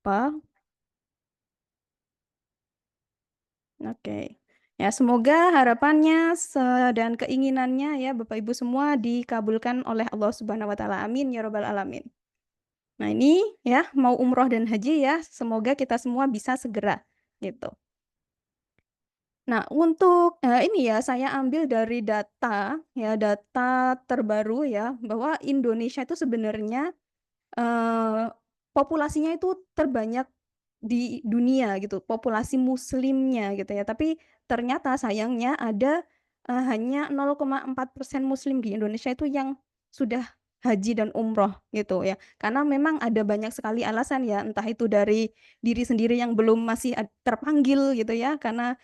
Apa? Oke. Ya, semoga harapannya dan keinginannya ya Bapak Ibu semua dikabulkan oleh Allah Subhanahu wa taala. Amin ya rabbal alamin. Nah, ini ya mau umroh dan haji ya, semoga kita semua bisa segera gitu. Nah, untuk ini ya saya ambil dari data ya, data terbaru ya, bahwa Indonesia itu sebenarnya populasinya itu terbanyak di dunia gitu, populasi muslimnya gitu ya. Tapi ternyata sayangnya ada hanya 0,4% muslim di Indonesia itu yang sudah haji dan umroh gitu ya. Karena memang ada banyak sekali alasan ya, entah itu dari diri sendiri yang belum masih terpanggil gitu ya, karena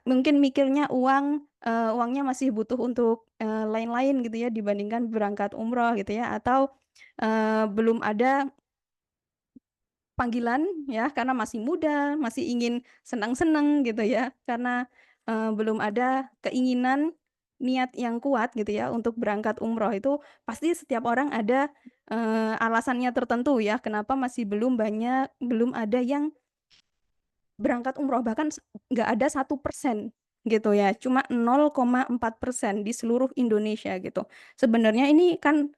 mungkin mikirnya uangnya masih butuh untuk lain-lain gitu ya dibandingkan berangkat umroh gitu ya, atau belum ada panggilan ya karena masih muda, masih ingin senang-senang gitu ya. Karena belum ada keinginan niat yang kuat gitu ya untuk berangkat umroh itu pasti setiap orang ada alasannya tertentu ya kenapa masih belum ada yang berangkat umroh bahkan nggak ada 1% gitu ya, cuma 0,4% di seluruh Indonesia gitu. Sebenarnya ini kan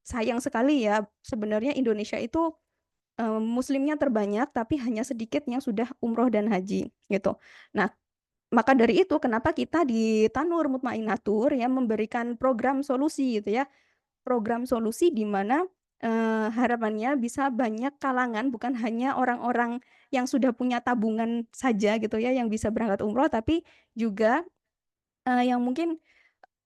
sayang sekali ya sebenarnya Indonesia itu muslimnya terbanyak tapi hanya sedikit yang sudah umroh dan haji gitu. Nah, maka dari itu kenapa kita di Tanur Mutmainatur ya memberikan program solusi gitu ya. Program solusi di mana harapannya bisa banyak kalangan bukan hanya orang-orang yang sudah punya tabungan saja gitu ya yang bisa berangkat umroh tapi juga yang mungkin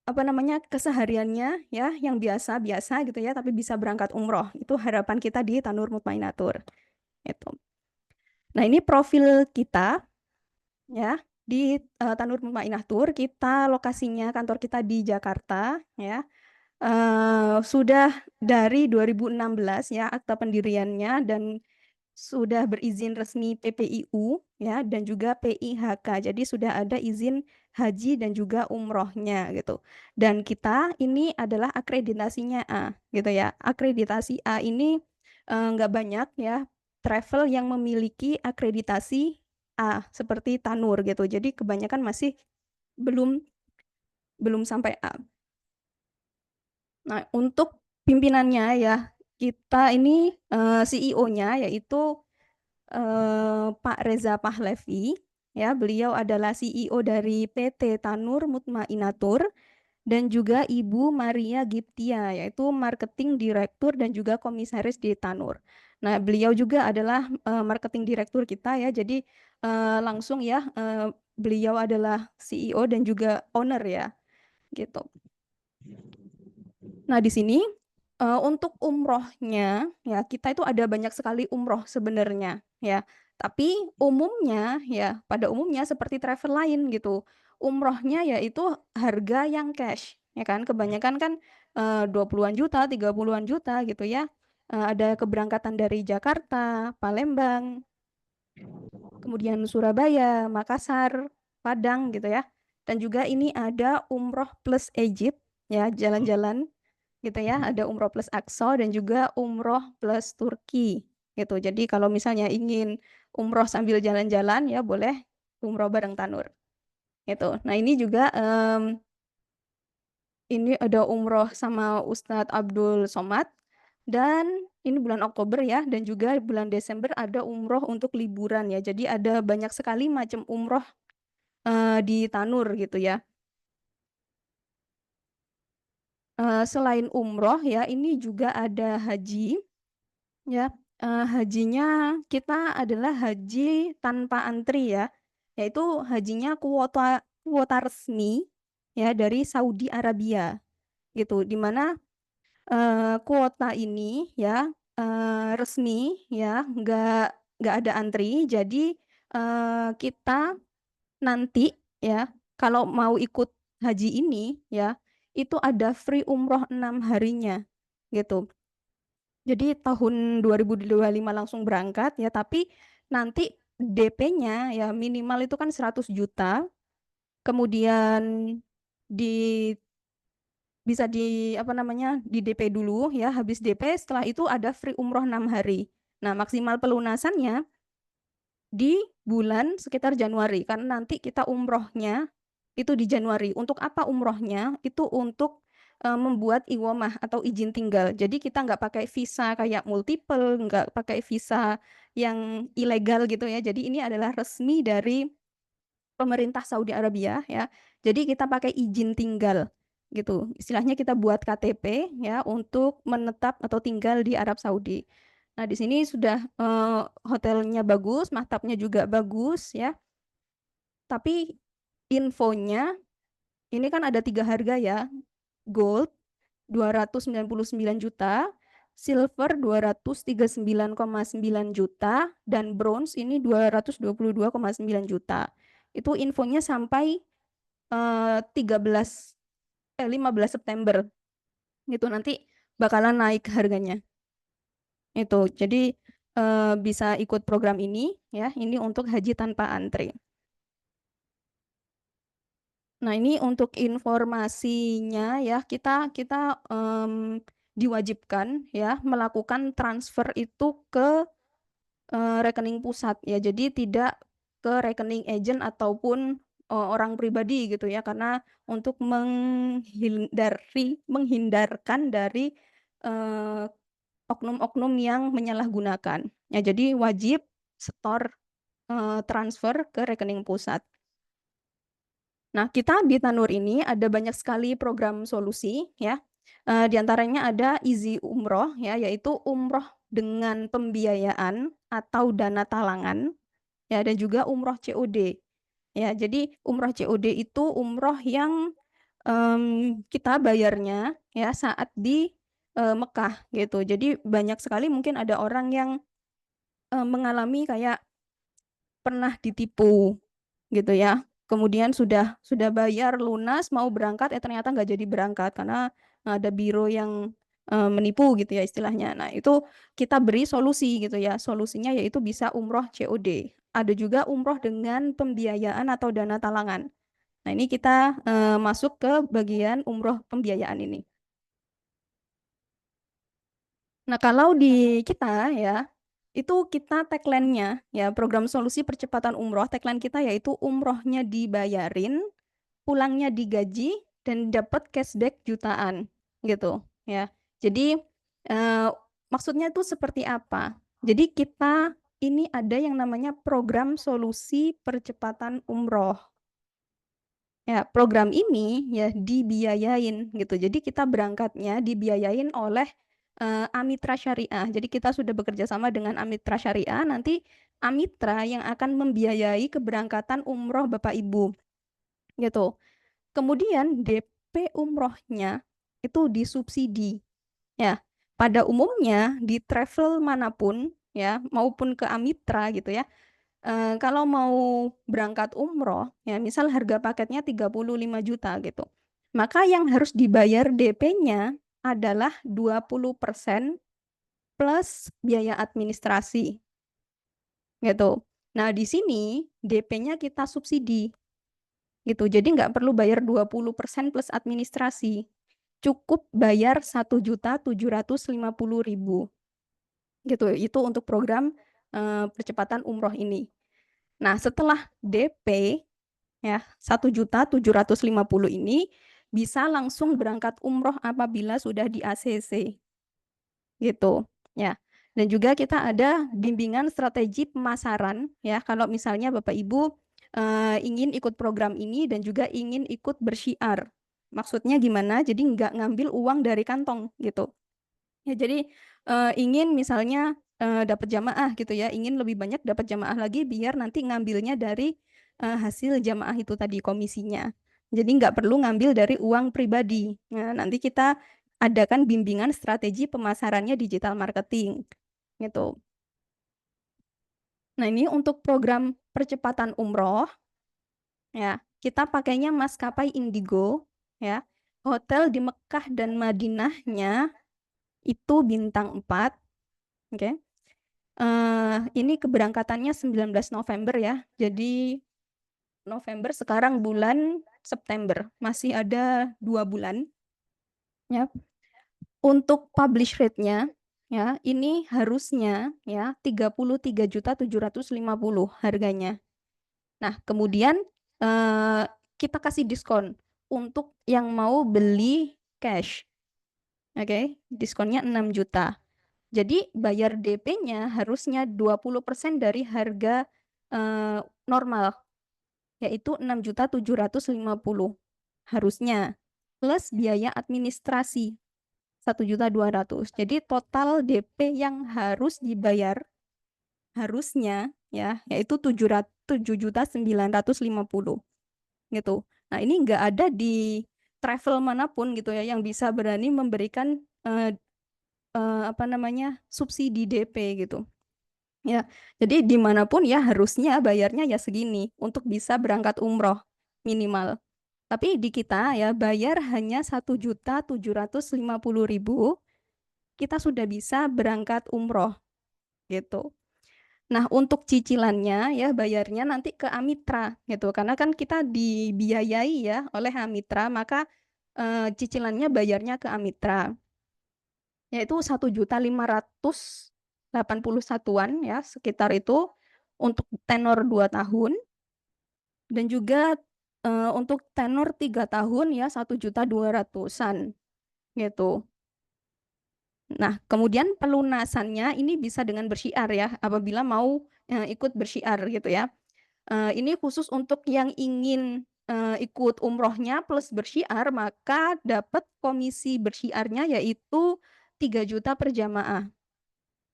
apa namanya kesehariannya ya yang biasa-biasa gitu ya tapi bisa berangkat umroh. Itu harapan kita di Tanur Mutmainatur. Itu. Nah, ini profil kita ya di Tanur Mutmainah Tour. Kita lokasinya kantor kita di Jakarta ya. Sudah dari 2016 ya akta pendiriannya dan sudah berizin resmi PPIU ya dan juga PIHK. Jadi sudah ada izin haji dan juga umrohnya gitu. Dan kita ini adalah akreditasinya A gitu ya. Akreditasi A ini nggak banyak ya travel yang memiliki akreditasi A seperti Tanur gitu. Jadi kebanyakan masih belum belum sampai A. Nah, untuk pimpinannya ya kita ini CEO-nya yaitu Pak Reza Pahlavi ya beliau adalah CEO dari PT Tanur Mutmainatur dan juga Ibu Maria Giptia yaitu Marketing Direktur dan juga Komisaris di Tanur. Nah, beliau juga adalah Marketing Direktur kita ya jadi langsung ya beliau adalah CEO dan juga owner ya gitu. Nah, di sini untuk umrohnya ya kita itu ada banyak sekali umroh sebenarnya ya. Tapi umumnya ya pada umumnya seperti travel lain gitu. Umrohnya yaitu harga yang cash ya kan. Kebanyakan kan 20-an juta, 30-an juta gitu ya. Ada keberangkatan dari Jakarta, Palembang, kemudian Surabaya, Makassar, Padang gitu ya. Dan juga ini ada umroh plus Egypt ya, jalan-jalan gitu ya. Ada umroh plus Aqsa dan juga umroh plus Turki gitu. Jadi kalau misalnya ingin umroh sambil jalan-jalan ya boleh umroh bareng Tanur gitu. Nah, ini juga ini ada umroh sama Ustadz Abdul Somad dan ini bulan Oktober ya dan juga bulan Desember ada umroh untuk liburan ya. Jadi ada banyak sekali macam umroh di Tanur gitu ya. Selain umroh ya, ini juga ada haji ya. Hajinya kita adalah haji tanpa antri ya, yaitu hajinya kuota kuota resmi ya dari Saudi Arabia gitu. Dimana kuota ini ya resmi ya, nggak ada antri. Jadi kita nanti ya kalau mau ikut haji ini ya itu ada free umroh 6 harinya gitu. Jadi tahun 2025 langsung berangkat ya tapi nanti DP-nya ya minimal itu kan 100 juta. Kemudian di bisa di apa namanya di DP dulu ya habis DP setelah itu ada free umroh 6 hari Nah, maksimal pelunasannya di bulan sekitar Januari, karena nanti kita umrohnya itu di Januari. Untuk apa umrohnya? Itu untuk membuat iqomah atau izin tinggal. Jadi kita nggak pakai visa kayak multiple, nggak pakai visa yang ilegal gitu ya. Jadi ini adalah resmi dari pemerintah Saudi Arabia ya. Jadi kita pakai izin tinggal gitu. Istilahnya kita buat KTP ya untuk menetap atau tinggal di Arab Saudi. Nah, di sini sudah hotelnya bagus, maktabnya juga bagus ya. Tapi infonya ini kan ada 3 harga ya. Gold 299 juta, silver 239,9 juta, dan bronze ini 222,9 juta. Itu infonya sampai 15 September gitu, nanti bakalan naik harganya itu. Jadi bisa ikut program ini ya, ini untuk haji tanpa antri. Nah, ini untuk informasinya ya, kita diwajibkan ya melakukan transfer itu ke rekening pusat ya. Jadi tidak ke rekening agent ataupun orang pribadi gitu ya, karena untuk menghindarkan dari eh, oknum-oknum yang menyalahgunakan. Ya, jadi wajib setor transfer ke rekening pusat. Nah, kita di Tanur ini ada banyak sekali program solusi ya. Di antaranya ada Easy Umroh ya, yaitu umroh dengan pembiayaan atau dana talangan ya, dan juga umroh COD. Ya, jadi umroh COD itu umroh yang kita bayarnya ya saat di Mekah gitu. Jadi banyak sekali mungkin ada orang yang mengalami kayak pernah ditipu gitu ya. Kemudian sudah bayar lunas mau berangkat, ternyata nggak jadi berangkat karena ada biro yang menipu gitu ya istilahnya. Nah, itu kita beri solusi gitu ya. Solusinya yaitu bisa umroh COD. Ada juga umroh dengan pembiayaan atau dana talangan. Nah, ini kita masuk ke bagian umroh pembiayaan ini. Nah, kalau di kita ya, itu kita tagline-nya ya, program solusi percepatan umroh, tagline kita yaitu umrohnya dibayarin, pulangnya digaji, dan dapat cashback jutaan gitu ya. Jadi eh, maksudnya itu seperti apa? Jadi kita ini ada yang namanya program solusi percepatan umroh. Ya, program ini ya dibiayain gitu. Jadi kita berangkatnya dibiayain oleh Amitra Syariah. Jadi kita sudah bekerja sama dengan Amitra Syariah. Nanti Amitra yang akan membiayai keberangkatan umroh Bapak Ibu gitu. Kemudian DP umrohnya itu disubsidi. Ya, pada umumnya di travel manapun ya maupun ke Amitra gitu ya. Kalau mau berangkat umroh, ya misal harga paketnya 35 juta gitu. Maka yang harus dibayar DP-nya adalah 20% plus biaya administrasi gitu. Nah, di sini DP-nya kita subsidi gitu. Jadi nggak perlu bayar 20% plus administrasi. Cukup bayar 1.750.000 gitu. Itu untuk program percepatan umroh ini. Nah, setelah DP ya 1.750.000 ini bisa langsung berangkat umroh apabila sudah di ACC gitu ya. Dan juga kita ada bimbingan strategi pemasaran ya, kalau misalnya Bapak Ibu ingin ikut program ini dan juga ingin ikut bersyiar. Maksudnya gimana? Jadi nggak ngambil uang dari kantong gitu. Ya, jadi ingin misalnya dapat jamaah gitu ya, ingin lebih banyak dapat jamaah lagi biar nanti ngambilnya dari hasil jamaah itu tadi komisinya. Jadi nggak perlu ngambil dari uang pribadi. Nah, nanti kita adakan bimbingan strategi pemasarannya digital marketing gitu. Nah, ini untuk program percepatan umroh ya, kita pakainya maskapai Indigo ya. Hotel di Mekah dan Madinahnya itu bintang 4. Oke. Ini keberangkatannya 19 November ya. Jadi November sekarang bulan September. Masih ada 2 bulan. Ya. Untuk publish rate-nya, ya, ini harusnya ya 33.750.000 harganya. Nah, kemudian kita kasih diskon untuk yang mau beli cash. Oke, diskonnya 6 juta. Jadi bayar DP-nya harusnya 20% dari harga normal, yaitu 6.750.000 harusnya, plus biaya administrasi 1.200.000. Jadi total DP yang harus dibayar harusnya ya yaitu 7.950.000 gitu. Nah, ini nggak ada di travel manapun gitu ya yang bisa berani memberikan apa namanya subsidi DP gitu. Ya, jadi dimanapun ya harusnya bayarnya ya segini untuk bisa berangkat umroh minimal. Tapi di kita ya bayar hanya 1.750.000 kita sudah bisa berangkat umroh gitu. Nah, untuk cicilannya ya bayarnya nanti ke Amitra gitu. Karena kan kita dibiayai ya oleh Amitra, maka cicilannya bayarnya ke Amitra. Yaitu 1.581.000 ya, sekitar itu untuk tenor 2 tahun dan juga untuk tenor 3 tahun ya 1.200.000-an gitu. Nah, kemudian pelunasannya ini bisa dengan bersyiar ya, apabila mau ikut bersyiar gitu ya. Ini khusus untuk yang ingin ikut umrohnya plus bersyiar, maka dapat komisi bersyiarnya yaitu 3 juta per jamaah.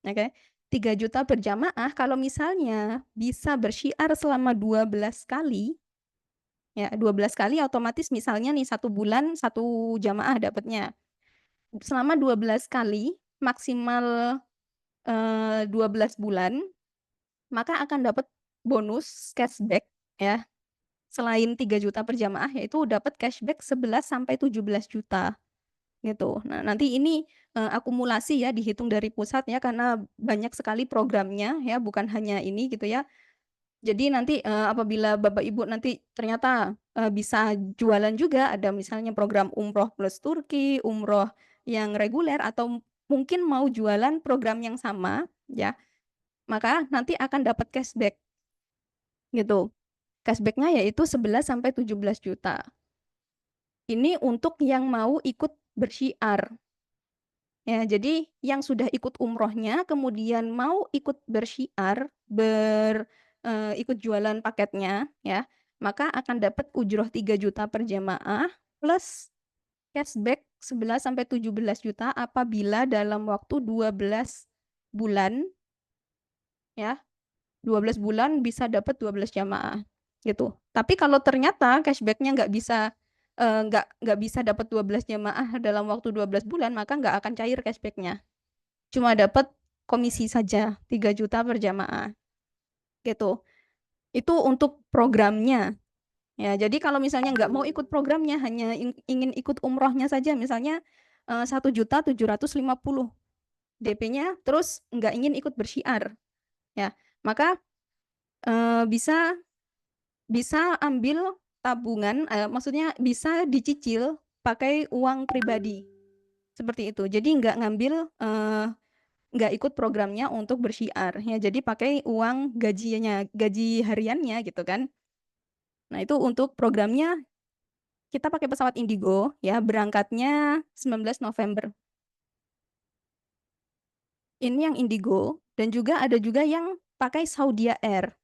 Oke, 3 juta per jamaah kalau misalnya bisa bersyiar selama 12 kali, ya 12 kali otomatis misalnya nih 1 bulan 1 jamaah dapatnya. Selama 12 kali maksimal 12 bulan, maka akan dapat bonus cashback ya. Selain 3 juta per jamaah yaitu dapat cashback 11 sampai 17 juta gitu. Nah, nanti ini akumulasi ya dihitung dari pusat ya karena banyak sekali programnya ya, bukan hanya ini gitu ya. Jadi nanti apabila Bapak Ibu nanti ternyata bisa jualan juga ada misalnya program umroh plus Turki, umroh yang reguler atau mungkin mau jualan program yang sama ya, maka nanti akan dapat cashback gitu. Cashbacknya yaitu 11 sampai 17 juta. Ini untuk yang mau ikut bersyiar. Ya, jadi yang sudah ikut umrohnya kemudian mau ikut bersyiar, ikut jualan paketnya ya, maka akan dapat ujroh 3 juta per jamaah plus cashback 11 sampai 17 juta apabila dalam waktu 12 bulan ya. 12 bulan bisa dapat 12 jamaah gitu. Tapi kalau ternyata cashbacknya nggak bisa dapat 12 jamaah dalam waktu 12 bulan, maka nggak akan cair cashbacknya. Cuma dapat komisi saja 3 juta per jamaah gitu. Itu untuk programnya. Ya, jadi kalau misalnya nggak mau ikut programnya, hanya ingin ikut umrohnya saja, misalnya 1.750.000 DP-nya, terus nggak ingin ikut bersyiar, ya, maka bisa ambil tabungan, maksudnya bisa dicicil pakai uang pribadi seperti itu. Jadi nggak ikut programnya untuk bersyiar ya. Jadi pakai uang gajinya, gaji hariannya gitu kan. Nah, itu untuk programnya kita pakai pesawat Indigo ya, berangkatnya 19 November. Ini yang Indigo dan juga ada juga yang pakai Saudia Air.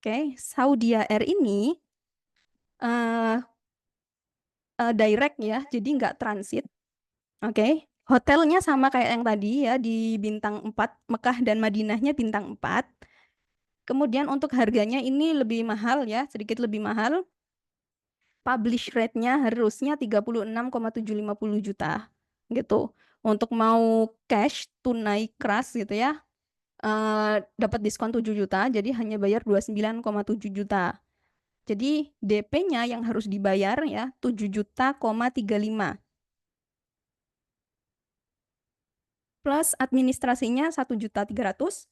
Oke, Saudia Air ini direct ya, jadi nggak transit. Oke, hotelnya sama kayak yang tadi ya di bintang 4, Mekah dan Madinahnya bintang 4. Kemudian untuk harganya ini lebih mahal ya, sedikit lebih mahal. Publish rate-nya harusnya 36,750 juta gitu. Untuk mau cash tunai keras gitu ya, dapat diskon 7 juta, jadi hanya bayar 29,7 juta. Jadi DP-nya yang harus dibayar ya 7 juta,35 plus administrasinya 1.300.000,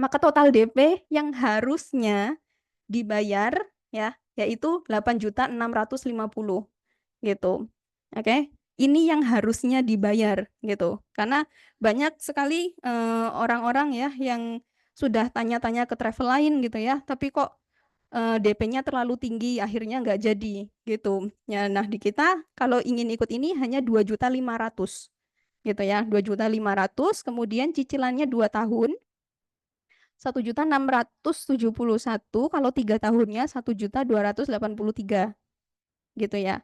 maka total DP yang harusnya dibayar ya yaitu 8.650 gitu. Oke. ini yang harusnya dibayar gitu. Karena banyak sekali orang-orang ya yang sudah tanya-tanya ke travel lain gitu ya, tapi kok DP-nya terlalu tinggi, akhirnya nggak jadi gitu. Ya, nah di kita kalau ingin ikut ini hanya 2.500.000 gitu ya, 2.500.000, kemudian cicilannya 2 tahun, 1.671, kalau 3 tahunnya 1.283 gitu ya.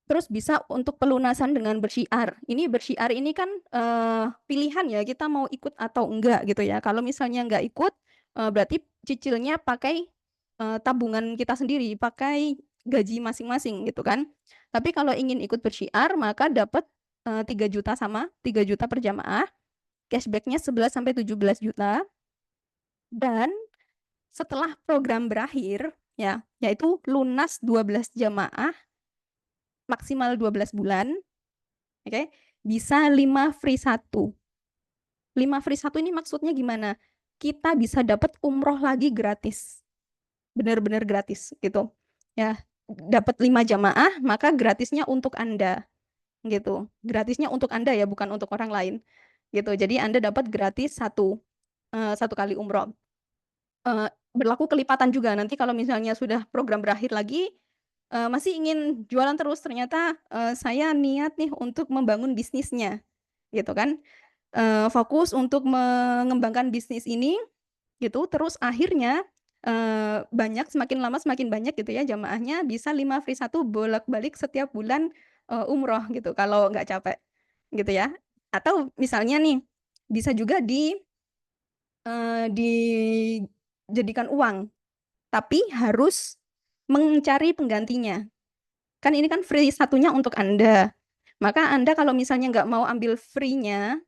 Terus bisa untuk pelunasan dengan bersyiar. Ini bersyiar ini kan pilihan ya, kita mau ikut atau enggak gitu ya. Kalau misalnya enggak ikut, berarti cicilnya pakai tabungan kita sendiri, pakai gaji masing-masing gitu kan. Tapi kalau ingin ikut bersyiar, maka dapat 3 juta sama 3 juta per jamaah, cashbacknya 11 sampai 17 juta. Dan setelah program berakhir, ya, yaitu lunas 12 jamaah, maksimal 12 bulan, oke, bisa 5 free 1. 5 free 1 ini maksudnya gimana? Kita bisa dapat umroh lagi gratis. Benar-benar gratis gitu. Ya, dapat 5 jamaah, maka gratisnya untuk Anda gitu. Gratisnya untuk Anda ya, bukan untuk orang lain. Gitu. Jadi Anda dapat gratis satu kali umroh. Berlaku kelipatan juga nanti kalau misalnya sudah program berakhir lagi, masih ingin jualan terus, ternyata saya niat nih untuk membangun bisnisnya gitu kan. Fokus untuk mengembangkan bisnis ini gitu, terus akhirnya banyak, semakin lama semakin banyak gitu ya jamaahnya, bisa 5 free 1 bolak-balik setiap bulan umroh gitu kalau nggak capek gitu ya. Atau misalnya nih bisa juga dijadikan uang, tapi harus mencari penggantinya. Kan ini kan free satunya untuk Anda, maka Anda kalau misalnya nggak mau ambil free-nya,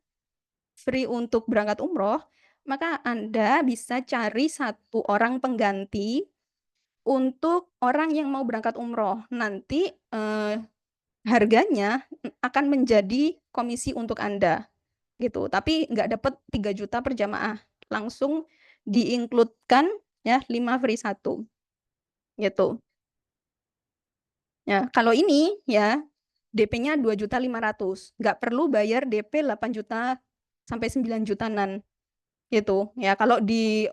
free untuk berangkat umroh, maka Anda bisa cari satu orang pengganti untuk orang yang mau berangkat umroh. Nanti harganya akan menjadi komisi untuk Anda gitu. Tapi nggak dapat 3 juta per jamaah, langsung di-include-kan ya 5 free 1 gitu. Ya, kalau ini ya DP-nya 2.500.000, nggak perlu bayar DP 8 juta sampai 9 jutaan gitu. Ya kalau di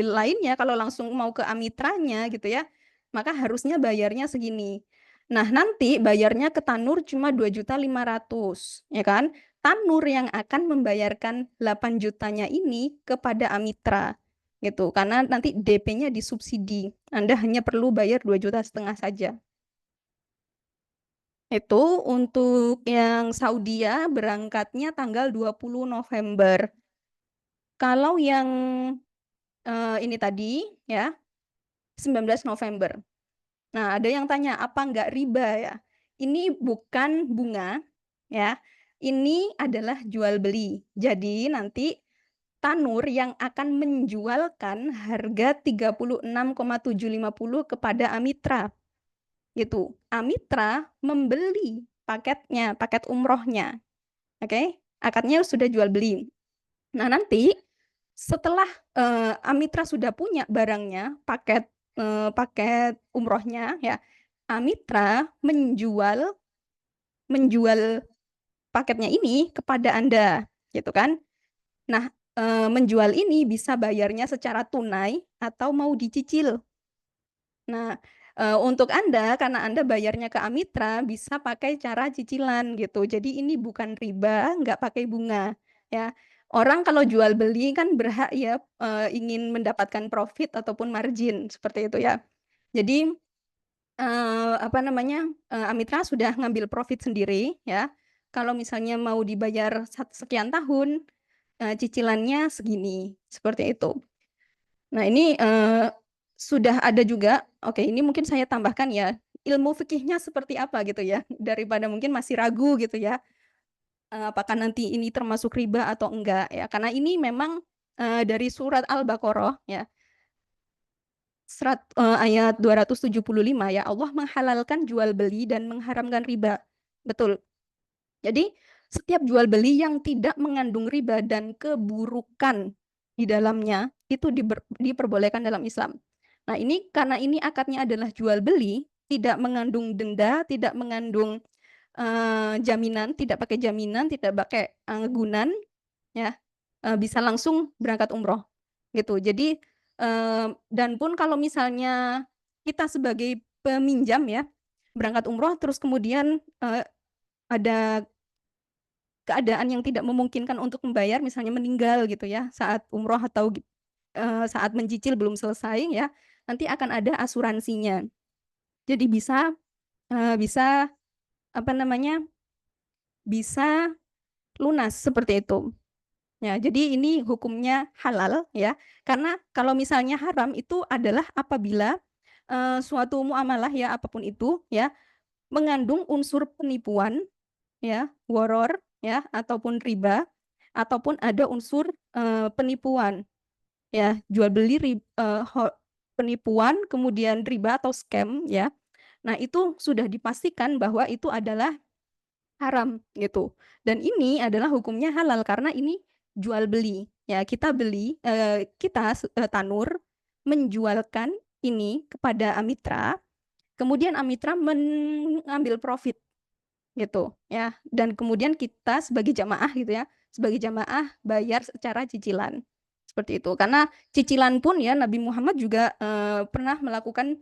lainnya kalau langsung mau ke Amitranya gitu ya, maka harusnya bayarnya segini. Nah, nanti bayarnya ke Tanur cuma 2.500.000 ya kan. Tanur yang akan membayarkan 8 jutanya ini kepada Amitra gitu. Karena nanti DP-nya disubsidi. Anda hanya perlu bayar 2,5 juta saja. Itu untuk yang Saudi ya, berangkatnya tanggal 20 November. Kalau yang ini tadi ya, 19 November. Nah, ada yang tanya, apa nggak riba ya? Ini bukan bunga ya, ini adalah jual beli. Jadi nanti Tanur yang akan menjualkan harga 36,750 kepada Amitra gitu. Amitra membeli paketnya, paket umrohnya. Oke, akadnya sudah jual beli. Nah, nanti setelah Amitra sudah punya barangnya, paket umrohnya ya, Amitra menjual paketnya ini kepada Anda, gitu kan. Nah, menjual ini bisa bayarnya secara tunai atau mau dicicil. Nah, untuk Anda, karena Anda bayarnya ke Amitra, bisa pakai cara cicilan gitu. Jadi ini bukan riba, nggak pakai bunga, ya. Orang kalau jual beli kan berhak ya, ingin mendapatkan profit ataupun margin, seperti itu ya. Jadi, apa namanya, Amitra sudah ngambil profit sendiri ya. Kalau misalnya mau dibayar sekian tahun, cicilannya segini, seperti itu. Nah ini sudah ada juga, oke ini mungkin saya tambahkan ya, ilmu fikihnya seperti apa gitu ya, daripada mungkin masih ragu gitu ya, apakah nanti ini termasuk riba atau enggak ya, karena ini memang dari surat Al-Baqarah ya, ayat 275 ya, Allah menghalalkan jual beli dan mengharamkan riba. Betul. Jadi setiap jual beli yang tidak mengandung riba dan keburukan di dalamnya itu diperbolehkan dalam Islam. Nah, ini karena ini akadnya adalah jual beli, tidak mengandung denda, tidak mengandung jaminan, tidak pakai jaminan, tidak pakai gunan, ya, bisa langsung berangkat umroh, gitu. Jadi, dan pun kalau misalnya kita sebagai peminjam ya, berangkat umroh terus kemudian, ada keadaan yang tidak memungkinkan untuk membayar, misalnya meninggal gitu ya, saat umroh atau saat mencicil belum selesai ya, nanti akan ada asuransinya. Jadi bisa apa namanya, bisa lunas seperti itu. Ya, jadi ini hukumnya halal ya, karena kalau misalnya haram itu adalah apabila, suatu muamalah ya, apapun itu ya, mengandung unsur penipuan ya, gharar ya, ataupun riba, ataupun ada unsur, penipuan ya, jual beli penipuan, kemudian riba atau scam ya. Nah, itu sudah dipastikan bahwa itu adalah haram gitu. Dan ini adalah hukumnya halal karena ini jual beli. Ya, kita beli, Tanur menjualkan ini kepada Amitra, kemudian Amitra mengambil profit gitu ya. Dan kemudian kita sebagai jamaah gitu ya, sebagai jamaah bayar secara cicilan. Seperti itu. Karena cicilan pun ya Nabi Muhammad juga pernah melakukan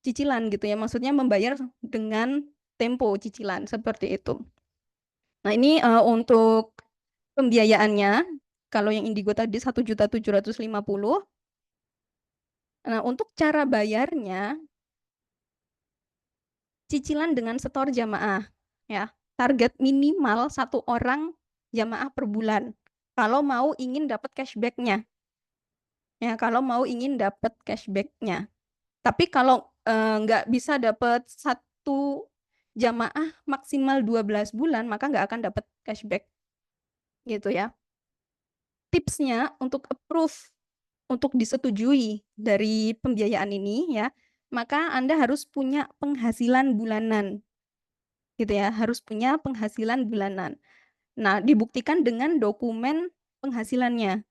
cicilan gitu ya. Maksudnya membayar dengan tempo cicilan seperti itu. Nah, ini untuk pembiayaannya, kalau yang Indigo tadi 1.750.000. Nah, untuk cara bayarnya, cicilan dengan setor jamaah, ya. Target minimal satu orang jamaah per bulan. Kalau mau ingin dapat cashback-nya, ya. Kalau mau ingin dapat cashback-nya. Tapi kalau nggak bisa dapat satu jamaah maksimal 12 bulan, maka nggak akan dapat cashback, gitu ya. Tipsnya untuk approve, untuk disetujui dari pembiayaan ini ya, maka Anda harus punya penghasilan bulanan, gitu ya, harus punya penghasilan bulanan. Nah, dibuktikan dengan dokumen penghasilannya,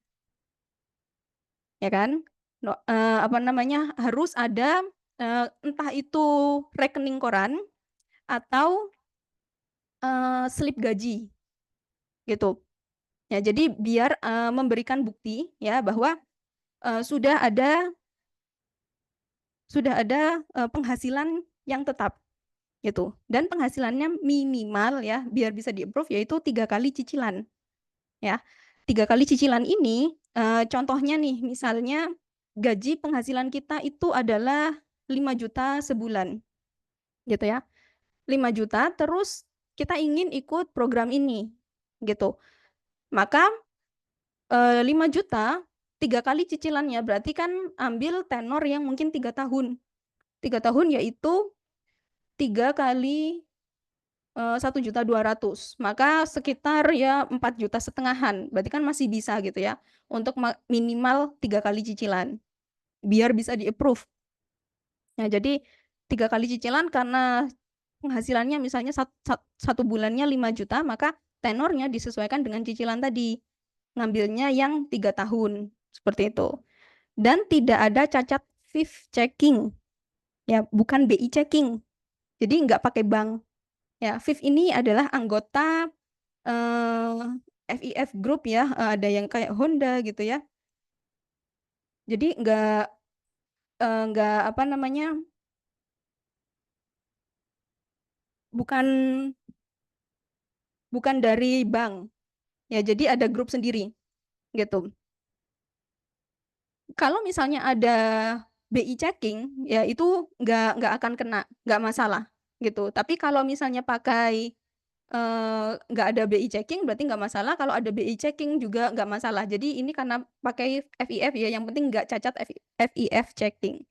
ya kan? Apa namanya, harus ada entah itu rekening koran atau slip gaji, gitu. Ya, jadi biar memberikan bukti ya bahwa sudah ada penghasilan yang tetap gitu. Dan penghasilannya minimal ya biar bisa di-approve yaitu 3 kali cicilan ya. 3 kali cicilan ini contohnya nih misalnya gaji penghasilan kita itu adalah 5 juta sebulan gitu ya. 5 juta terus kita ingin ikut program ini gitu. Maka 5 juta 3 kali cicilannya berarti kan ambil tenor yang mungkin 3 tahun. 3 tahun yaitu 3 kali 1.200.000, maka sekitar ya 4,5 juta, berarti kan masih bisa gitu ya untuk minimal 3 kali cicilan biar bisa di approve. Ya, jadi 3 kali cicilan karena penghasilannya misalnya satu bulannya 5 juta, maka tenornya disesuaikan dengan cicilan tadi, ngambilnya yang 3 tahun seperti itu. Dan tidak ada cacat FIF checking, ya bukan BI checking, jadi nggak pakai bank. Ya, FIF ini adalah anggota FIF Group ya, ada yang kayak Honda gitu ya. Jadi nggak apa namanya, bukan bukan dari bank. Ya, jadi ada grup sendiri gitu. Kalau misalnya ada BI checking, ya itu nggak akan kena, nggak masalah gitu. Tapi kalau misalnya pakai nggak ada BI checking berarti nggak masalah, kalau ada BI checking juga nggak masalah. Jadi ini karena pakai FIF ya, yang penting nggak cacat FIF checking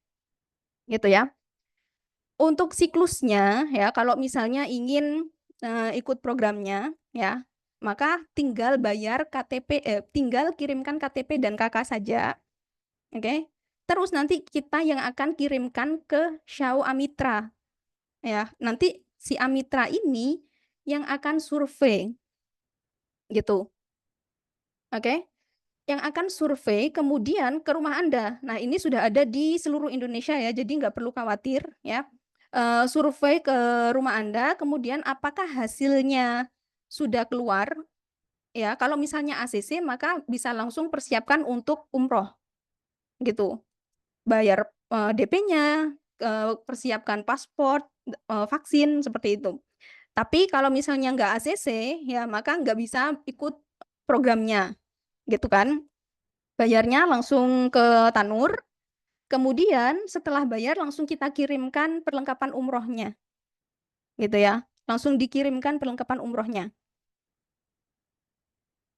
gitu ya. Untuk siklusnya ya, kalau misalnya ingin ikut programnya ya, maka tinggal bayar KTP, tinggal kirimkan KTP dan KK saja, oke? Terus nanti kita yang akan kirimkan ke Syau Amitra ya. Nanti si Amitra ini yang akan survei gitu. Oke, yang akan survei kemudian ke rumah Anda. Nah, ini sudah ada di seluruh Indonesia ya, jadi nggak perlu khawatir ya. survei ke rumah Anda, kemudian apakah hasilnya sudah keluar, ya. Kalau misalnya ACC, maka bisa langsung persiapkan untuk umroh, gitu. Bayar, DP-nya, persiapkan paspor, vaksin, seperti itu. Tapi kalau misalnya nggak ACC, ya maka nggak bisa ikut programnya, gitu kan. Bayarnya langsung ke Tanur, kemudian setelah bayar langsung kita kirimkan perlengkapan umrohnya, gitu ya. Langsung dikirimkan perlengkapan umrohnya.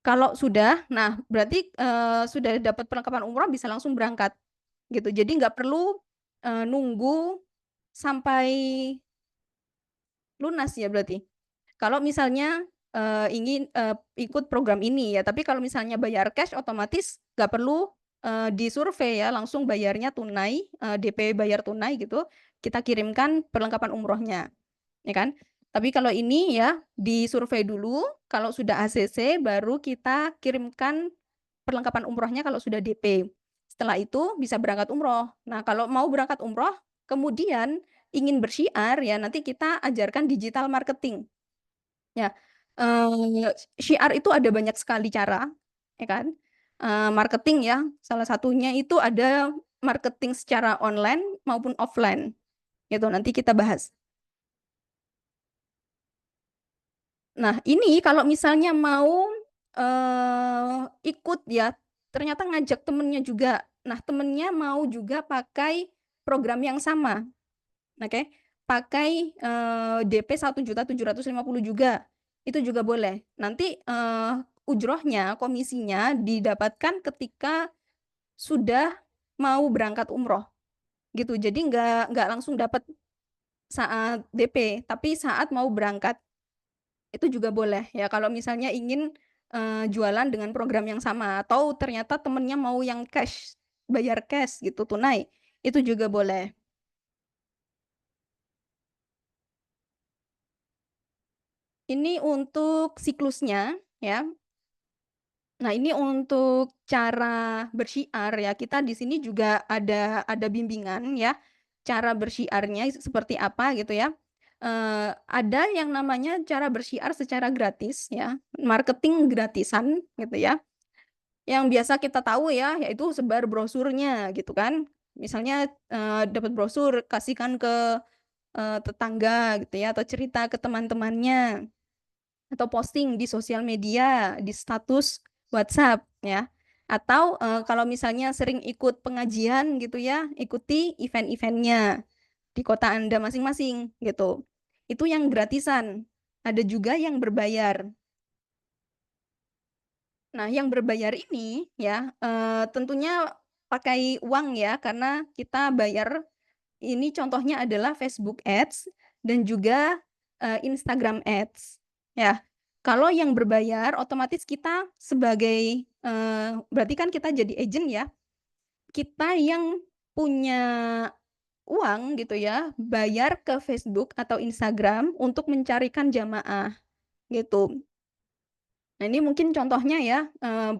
Kalau sudah, nah berarti sudah dapat perlengkapan umroh bisa langsung berangkat, gitu. Jadi nggak perlu nunggu sampai lunas ya berarti. Kalau misalnya ingin ikut program ini ya, tapi kalau misalnya bayar cash otomatis nggak perlu disurvei ya, langsung bayarnya tunai, DP bayar tunai gitu, kita kirimkan perlengkapan umrohnya, ya kan? Tapi kalau ini ya disurvei dulu, kalau sudah ACC baru kita kirimkan perlengkapan umrohnya kalau sudah DP. Setelah itu bisa berangkat umroh. Nah, kalau mau berangkat umroh, kemudian ingin bersyiar ya nanti kita ajarkan digital marketing. Ya, syiar itu ada banyak sekali cara, ya kan? Marketing ya, salah satunya itu ada marketing secara online maupun offline, gitu. Nanti kita bahas. Nah, ini kalau misalnya mau ikut ya, ternyata ngajak temennya juga. Nah, temennya mau juga pakai program yang sama, oke? Pakai DP 1.750.000 juga, itu juga boleh. Nanti ujrohnya, komisinya didapatkan ketika sudah mau berangkat umroh, gitu. Jadi nggak langsung dapat saat DP, tapi saat mau berangkat. Itu juga boleh ya kalau misalnya ingin jualan dengan program yang sama atau ternyata temennya mau yang cash, bayar cash gitu tunai, itu juga boleh. Ini untuk siklusnya ya. Nah, ini untuk cara bersyiar ya. Kita di sini juga ada bimbingan ya. Cara bersyiarnya seperti apa gitu ya. Ada yang namanya cara bersyiar secara gratis ya, marketing gratisan gitu ya. Yang biasa kita tahu ya, yaitu sebar brosurnya gitu kan. Misalnya dapat brosur kasihkan ke tetangga gitu ya, atau cerita ke teman-temannya, atau posting di sosial media, di status WhatsApp ya. Atau kalau misalnya sering ikut pengajian gitu ya, ikuti event-eventnya di kota Anda masing-masing gitu. Itu yang gratisan. Ada juga yang berbayar. Nah, yang berbayar ini ya tentunya pakai uang ya, karena kita bayar ini contohnya adalah Facebook Ads dan juga Instagram Ads. Ya, kalau yang berbayar otomatis kita sebagai berarti kan kita jadi agent ya. Kita yang punya uang gitu ya, bayar ke Facebook atau Instagram untuk mencarikan jamaah gitu. Nah, ini mungkin contohnya ya,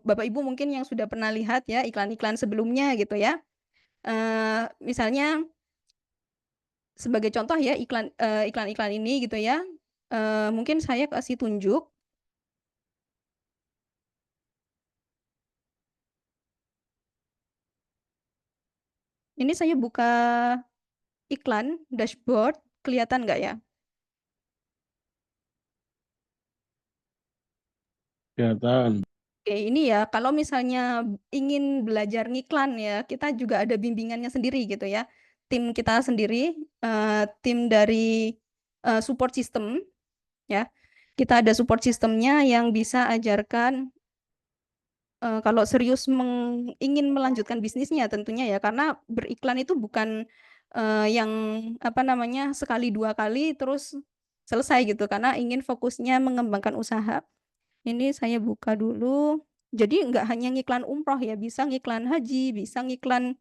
Bapak Ibu mungkin yang sudah pernah lihat ya iklan-iklan sebelumnya gitu ya. Misalnya sebagai contoh ya iklan-iklan ini gitu ya, mungkin saya kasih tunjuk. Ini saya buka iklan dashboard, kelihatan nggak ya? Kelihatan. Oke, ini ya kalau misalnya ingin belajar ngiklan ya, kita juga ada bimbingannya sendiri gitu ya. Tim kita sendiri, tim dari support system ya. Kita ada support sistemnya yang bisa ajarkan kalau serius ingin melanjutkan bisnisnya tentunya ya, karena beriklan itu bukan yang apa namanya sekali dua kali terus selesai gitu, karena ingin fokusnya mengembangkan usaha. Ini saya buka dulu. Jadi nggak hanya ngiklan umroh ya, bisa ngiklan haji, bisa ngiklan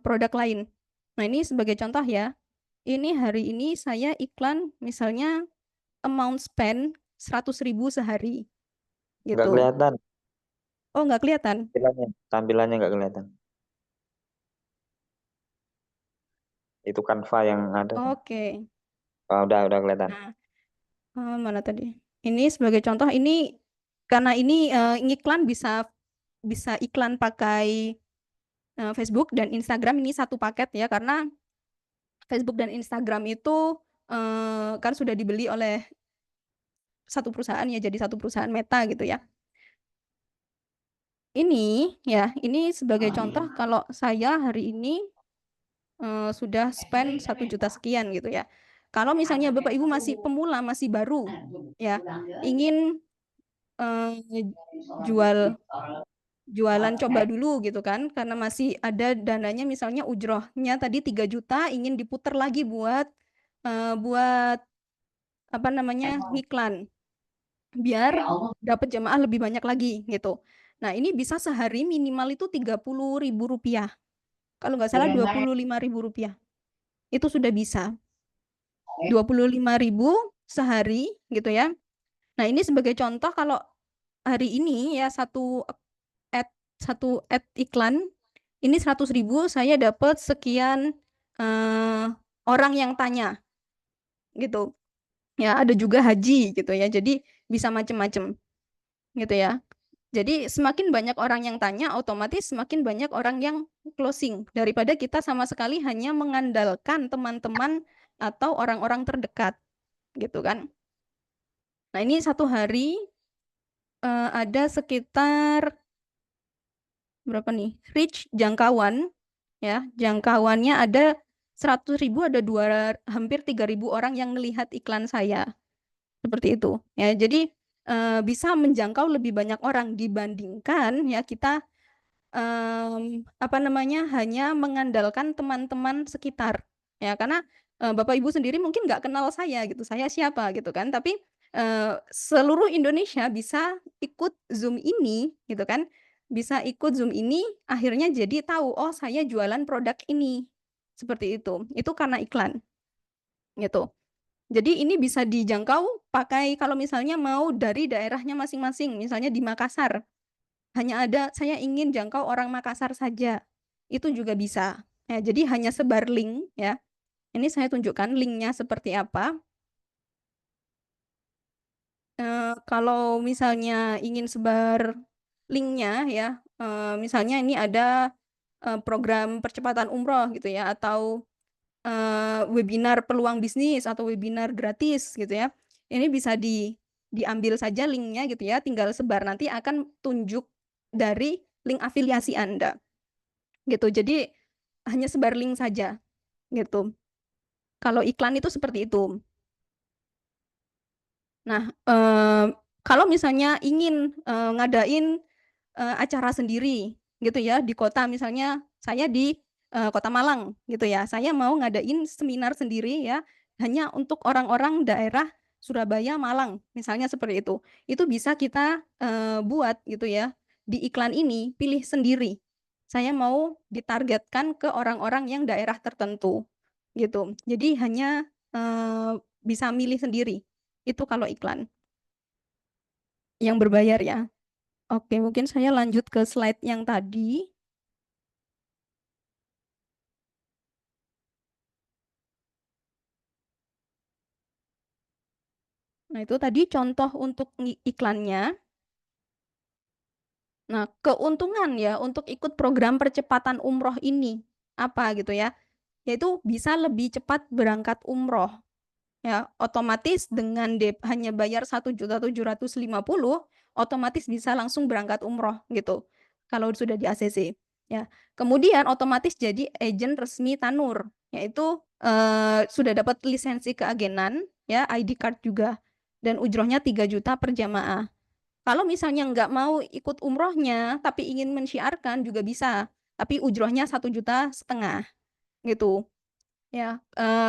produk lain. Nah, ini sebagai contoh ya. Ini hari ini saya iklan misalnya amount spend 100.000 sehari Nggak gitu. kelihatan Oh, nggak kelihatan. tampilannya nggak kelihatan. Itu Canva yang ada. Oke. Oh, udah kelihatan. Nah, mana tadi? Ini sebagai contoh, ini karena ini iklan bisa bisa iklan pakai Facebook dan Instagram, ini satu paket ya, karena Facebook dan Instagram itu kan sudah dibeli oleh satu perusahaan ya, jadi satu perusahaan Meta gitu ya. Ini ya, ini sebagai contoh kalau saya hari ini sudah spend 1 juta sekian gitu ya. Kalau misalnya Bapak Ibu masih pemula, masih baru ya, ingin jual jualan coba dulu gitu kan, karena masih ada dananya, misalnya ujrohnya tadi 3 juta ingin diputar lagi buat buat apa namanya, ngiklan biar dapat jamaah lebih banyak lagi gitu. Nah, ini bisa sehari minimal itu 30.000 rupiah, kalau nggak salah 25.000 rupiah itu sudah bisa. 25.000 sehari gitu ya. Nah, ini sebagai contoh, kalau hari ini ya ad satu ad iklan ini 100.000, saya dapat sekian orang yang tanya gitu. Ya, ada juga haji gitu ya. Jadi bisa macam-macam gitu ya. Jadi semakin banyak orang yang tanya, otomatis semakin banyak orang yang closing, daripada kita sama sekali hanya mengandalkan teman-teman atau orang-orang terdekat gitu kan. Nah, ini satu hari ada sekitar berapa nih? Reach jangkauan ya, jangkauannya ada 100.000, ada hampir 3.000 orang yang melihat iklan saya. Seperti itu ya. Jadi bisa menjangkau lebih banyak orang dibandingkan ya kita apa namanya, hanya mengandalkan teman-teman sekitar ya, karena Bapak Ibu sendiri mungkin nggak kenal saya gitu, saya siapa gitu kan, tapi seluruh Indonesia bisa ikut Zoom ini gitu kan, bisa ikut Zoom ini, akhirnya jadi tahu, oh saya jualan produk ini, seperti itu karena iklan gitu. Jadi ini bisa dijangkau pakai, kalau misalnya mau dari daerahnya masing-masing, misalnya di Makassar, hanya ada saya ingin jangkau orang Makassar saja, itu juga bisa. Ya, jadi hanya sebar link ya. Ini saya tunjukkan linknya seperti apa. Kalau misalnya ingin sebar linknya ya, misalnya ini ada program percepatan umroh gitu ya, atau webinar peluang bisnis atau webinar gratis gitu ya. Ini bisa diambil saja linknya gitu ya, tinggal sebar, nanti akan tunjuk dari link afiliasi Anda gitu. Jadi hanya sebar link saja gitu. Kalau iklan itu seperti itu. Nah, kalau misalnya ingin ngadain acara sendiri gitu ya di kota, misalnya saya di Kota Malang gitu ya, saya mau ngadain seminar sendiri ya, hanya untuk orang-orang daerah Surabaya, Malang, misalnya seperti itu. Itu bisa kita buat gitu ya. Di iklan ini pilih sendiri. Saya mau ditargetkan ke orang-orang yang daerah tertentu gitu. Jadi hanya bisa milih sendiri. Itu kalau iklan yang berbayar ya. Oke, mungkin saya lanjut ke slide yang tadi. Nah, itu tadi contoh untuk iklannya. Nah, keuntungan ya untuk ikut program percepatan umroh ini apa gitu ya? Yaitu bisa lebih cepat berangkat umroh. Ya, otomatis dengan hanya bayar 1.750.000, otomatis bisa langsung berangkat umroh gitu. Kalau sudah di ACC. Ya. Kemudian otomatis jadi agen resmi Tanur, yaitu sudah dapat lisensi keagenan, ya, ID card juga, dan ujrohnya 3 juta per jamaah. Kalau misalnya nggak mau ikut umrohnya, tapi ingin mensyiarkan juga bisa, tapi ujrohnya 1,5 juta gitu. Ya,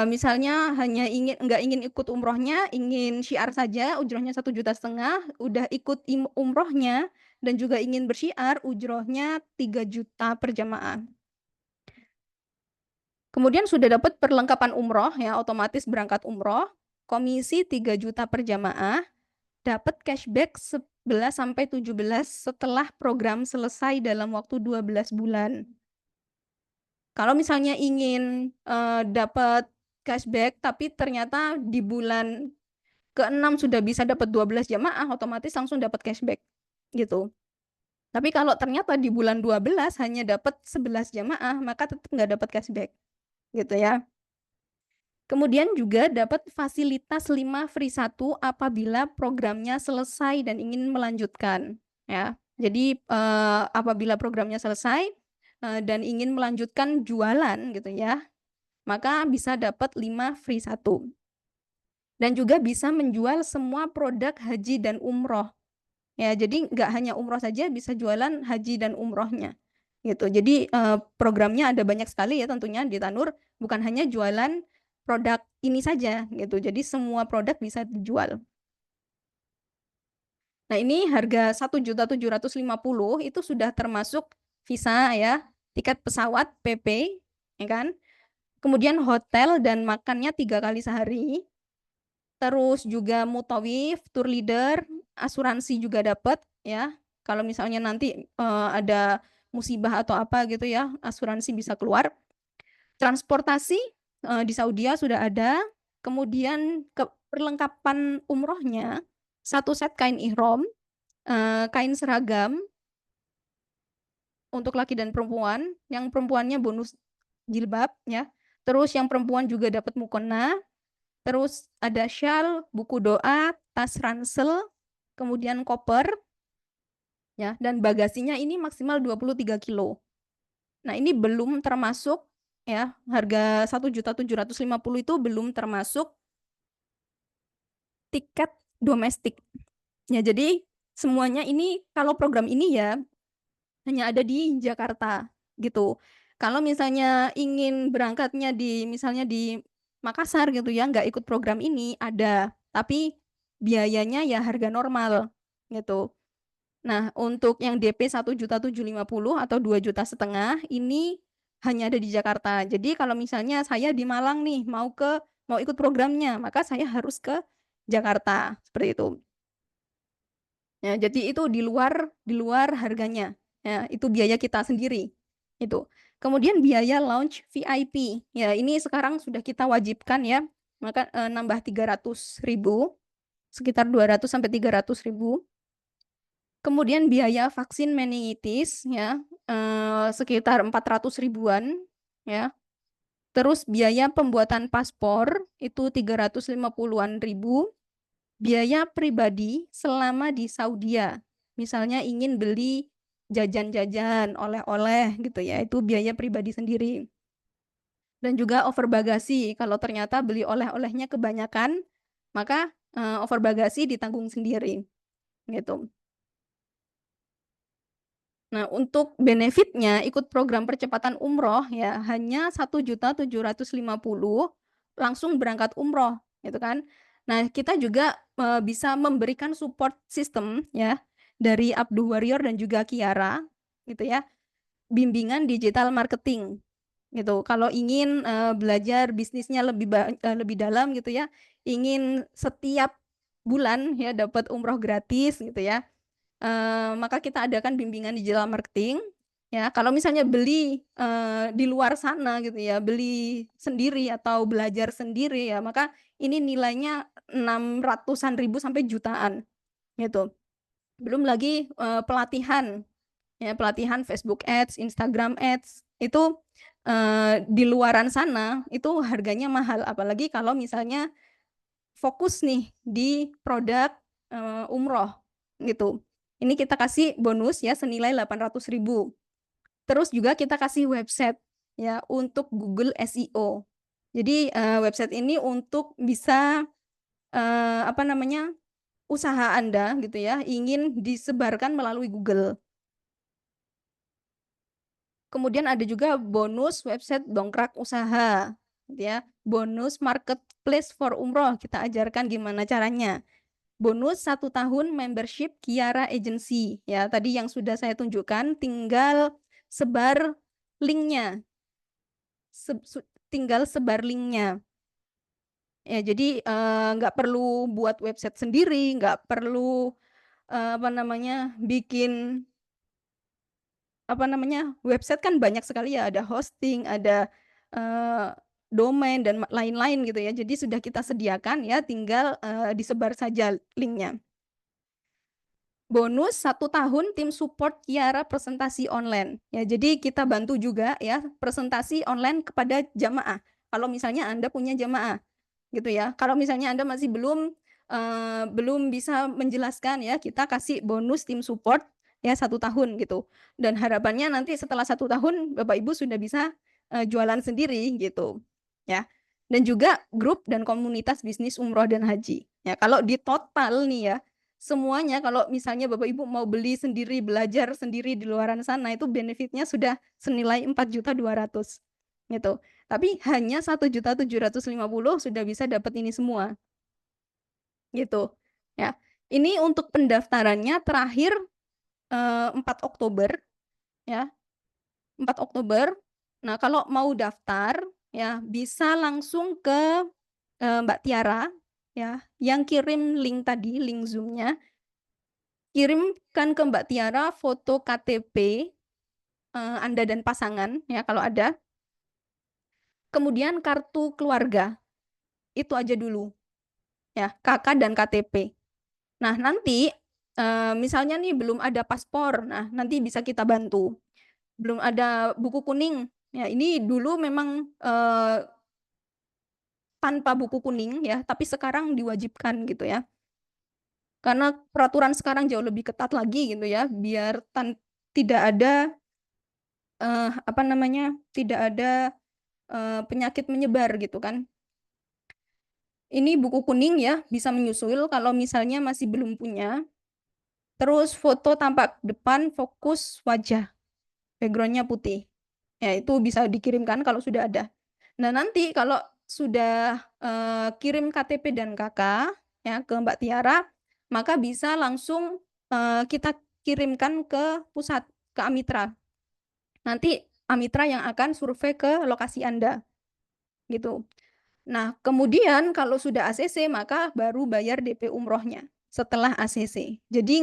misalnya hanya nggak ingin ikut umrohnya, ingin syiar saja, ujrohnya 1,5 juta, udah ikut umrohnya dan juga ingin bersyiar, ujrohnya 3 juta per jamaah. Kemudian sudah dapat perlengkapan umroh ya, otomatis berangkat umroh, komisi 3 juta per jamaah, dapat cashback 11-17 setelah program selesai dalam waktu 12 bulan. Kalau misalnya ingin dapat cashback, tapi ternyata di bulan ke-6 sudah bisa dapat 12 jamaah, otomatis langsung dapat cashback gitu. Tapi kalau ternyata di bulan 12 hanya dapat 11 jamaah, maka tetap nggak dapat cashback gitu ya. Kemudian juga dapat fasilitas 5 free 1 apabila programnya selesai dan ingin melanjutkan ya. Jadi apabila programnya selesai dan ingin melanjutkan jualan gitu ya, maka bisa dapat 5 free 1. Dan juga bisa menjual semua produk haji dan umroh. Ya, jadi nggak hanya umroh saja, bisa jualan haji dan umrohnya gitu. Jadi programnya ada banyak sekali ya tentunya di Tanur, bukan hanya jualan produk ini saja gitu. Jadi semua produk bisa dijual. Nah, ini harga 1.750.000 itu sudah termasuk visa ya, tiket pesawat, PP, ya kan? Kemudian hotel dan makannya 3 kali sehari. Terus juga mutawif, tour leader, asuransi juga dapat ya. Kalau misalnya nanti ada musibah atau apa gitu ya, asuransi bisa keluar. Transportasi di Saudi sudah ada. Kemudian perlengkapan umrohnya, 1 set kain ihram, kain seragam untuk laki dan perempuan. Yang perempuannya bonus jilbab ya. Terus yang perempuan juga dapat mukena. Terus ada shawl, buku doa, tas ransel, kemudian koper, ya, dan bagasinya ini maksimal 23 kilo. Nah, ini belum termasuk ya, harga 1.750.000 itu belum termasuk tiket domestik. Ya, jadi semuanya ini kalau program ini ya hanya ada di Jakarta gitu. Kalau misalnya ingin berangkatnya misalnya di Makassar gitu ya, nggak ikut program ini ada, tapi biayanya ya harga normal gitu. Nah, untuk yang DP 1.750.000 atau 2,5 juta ini hanya ada di Jakarta. Jadi kalau misalnya saya di Malang nih mau ikut programnya, maka saya harus ke Jakarta seperti itu. Ya, jadi itu di luar harganya. Ya, itu biaya kita sendiri. Itu. Kemudian biaya launch VIP. Ya, ini sekarang sudah kita wajibkan ya. Maka nambah 300.000, sekitar 200 sampai 300.000. Kemudian biaya vaksin meningitis ya, sekitar 400 ribuan ya. Terus biaya pembuatan paspor itu 350-an ribu. Biaya pribadi selama di Saudi, misalnya ingin beli jajan-jajan, oleh-oleh gitu ya, itu biaya pribadi sendiri. Dan juga over bagasi, kalau ternyata beli oleh-olehnya kebanyakan, maka over bagasi ditanggung sendiri gitu. Nah, untuk benefitnya ikut program percepatan umroh ya hanya 1.750.000 langsung berangkat umroh gitu kan. Nah, kita juga bisa memberikan support system ya dari Abduh Warrior dan juga Kiara gitu ya, bimbingan digital marketing gitu. Kalau ingin belajar bisnisnya lebih dalam gitu ya, ingin setiap bulan ya dapat umroh gratis gitu ya, maka kita adakan bimbingan digital marketing ya. Kalau misalnya beli di luar sana gitu ya, beli sendiri atau belajar sendiri ya, maka ini nilainya 600-an ribu sampai jutaan gitu. Belum lagi pelatihan ya, pelatihan Facebook Ads, Instagram Ads itu di luaran sana itu harganya mahal, apalagi kalau misalnya fokus nih di produk umroh gitu. Ini kita kasih bonus ya senilai 800.000. Terus juga kita kasih website ya untuk Google SEO. Jadi website ini untuk bisa apa namanya, usaha Anda gitu ya ingin disebarkan melalui Google. Kemudian ada juga bonus website dongkrak usaha gitu ya. Bonus marketplace for umroh, kita ajarkan gimana caranya. Bonus 1 tahun membership Kiara Agency ya, tadi yang sudah saya tunjukkan, tinggal sebar linknya, tinggal sebar linknya ya. Jadi nggak perlu buat website sendiri, nggak perlu apa namanya bikin apa namanya, website kan banyak sekali ya, ada hosting, ada, eee, domain dan lain-lain gitu ya. Jadi sudah kita sediakan ya, tinggal, disebar saja link-nya. Bonus 1 tahun tim support Kiara presentasi online. Ya, jadi kita bantu juga ya, presentasi online kepada jamaah. Kalau misalnya Anda punya jamaah. Gitu ya. Kalau misalnya Anda masih belum bisa menjelaskan ya, kita kasih bonus tim support ya 1 tahun gitu. Dan harapannya nanti setelah 1 tahun Bapak Ibu sudah bisa, jualan sendiri gitu, ya. Dan juga grup dan komunitas bisnis umroh dan haji. Ya kalau di total nih ya, semuanya kalau misalnya Bapak Ibu mau beli sendiri, belajar sendiri di luaran sana itu benefit-nya sudah senilai 4.200.000 gitu. Tapi hanya 1.750.000 sudah bisa dapat ini semua, gitu, ya. Ini untuk pendaftarannya terakhir, 4 Oktober, ya, 4 Oktober. Nah, kalau mau daftar, ya, bisa langsung ke, Mbak Tiara, ya, yang kirim link tadi, link Zoom-nya, kirimkan ke Mbak Tiara foto KTP, Anda dan pasangan, ya, kalau ada, kemudian kartu keluarga, itu aja dulu, ya, KK dan KTP. Nah, nanti, misalnya nih belum ada paspor, nah nanti bisa kita bantu. Belum ada buku kuning, ya ini dulu memang, tanpa buku kuning ya, tapi sekarang diwajibkan gitu ya. Karena peraturan sekarang jauh lebih ketat lagi gitu ya, biar tidak ada, apa namanya, tidak ada, penyakit menyebar gitu kan. Ini buku kuning ya, bisa menyusul kalau misalnya masih belum punya. Terus foto tampak depan fokus wajah. Background-nya putih. Ya itu bisa dikirimkan kalau sudah ada. Nah nanti kalau sudah, kirim KTP dan KK ya ke Mbak Tiara, maka bisa langsung, kita kirimkan ke pusat, ke Amitra. Nanti Amitra yang akan survei ke lokasi Anda, gitu. Nah, kemudian kalau sudah ACC maka baru bayar DP umrohnya, setelah ACC. Jadi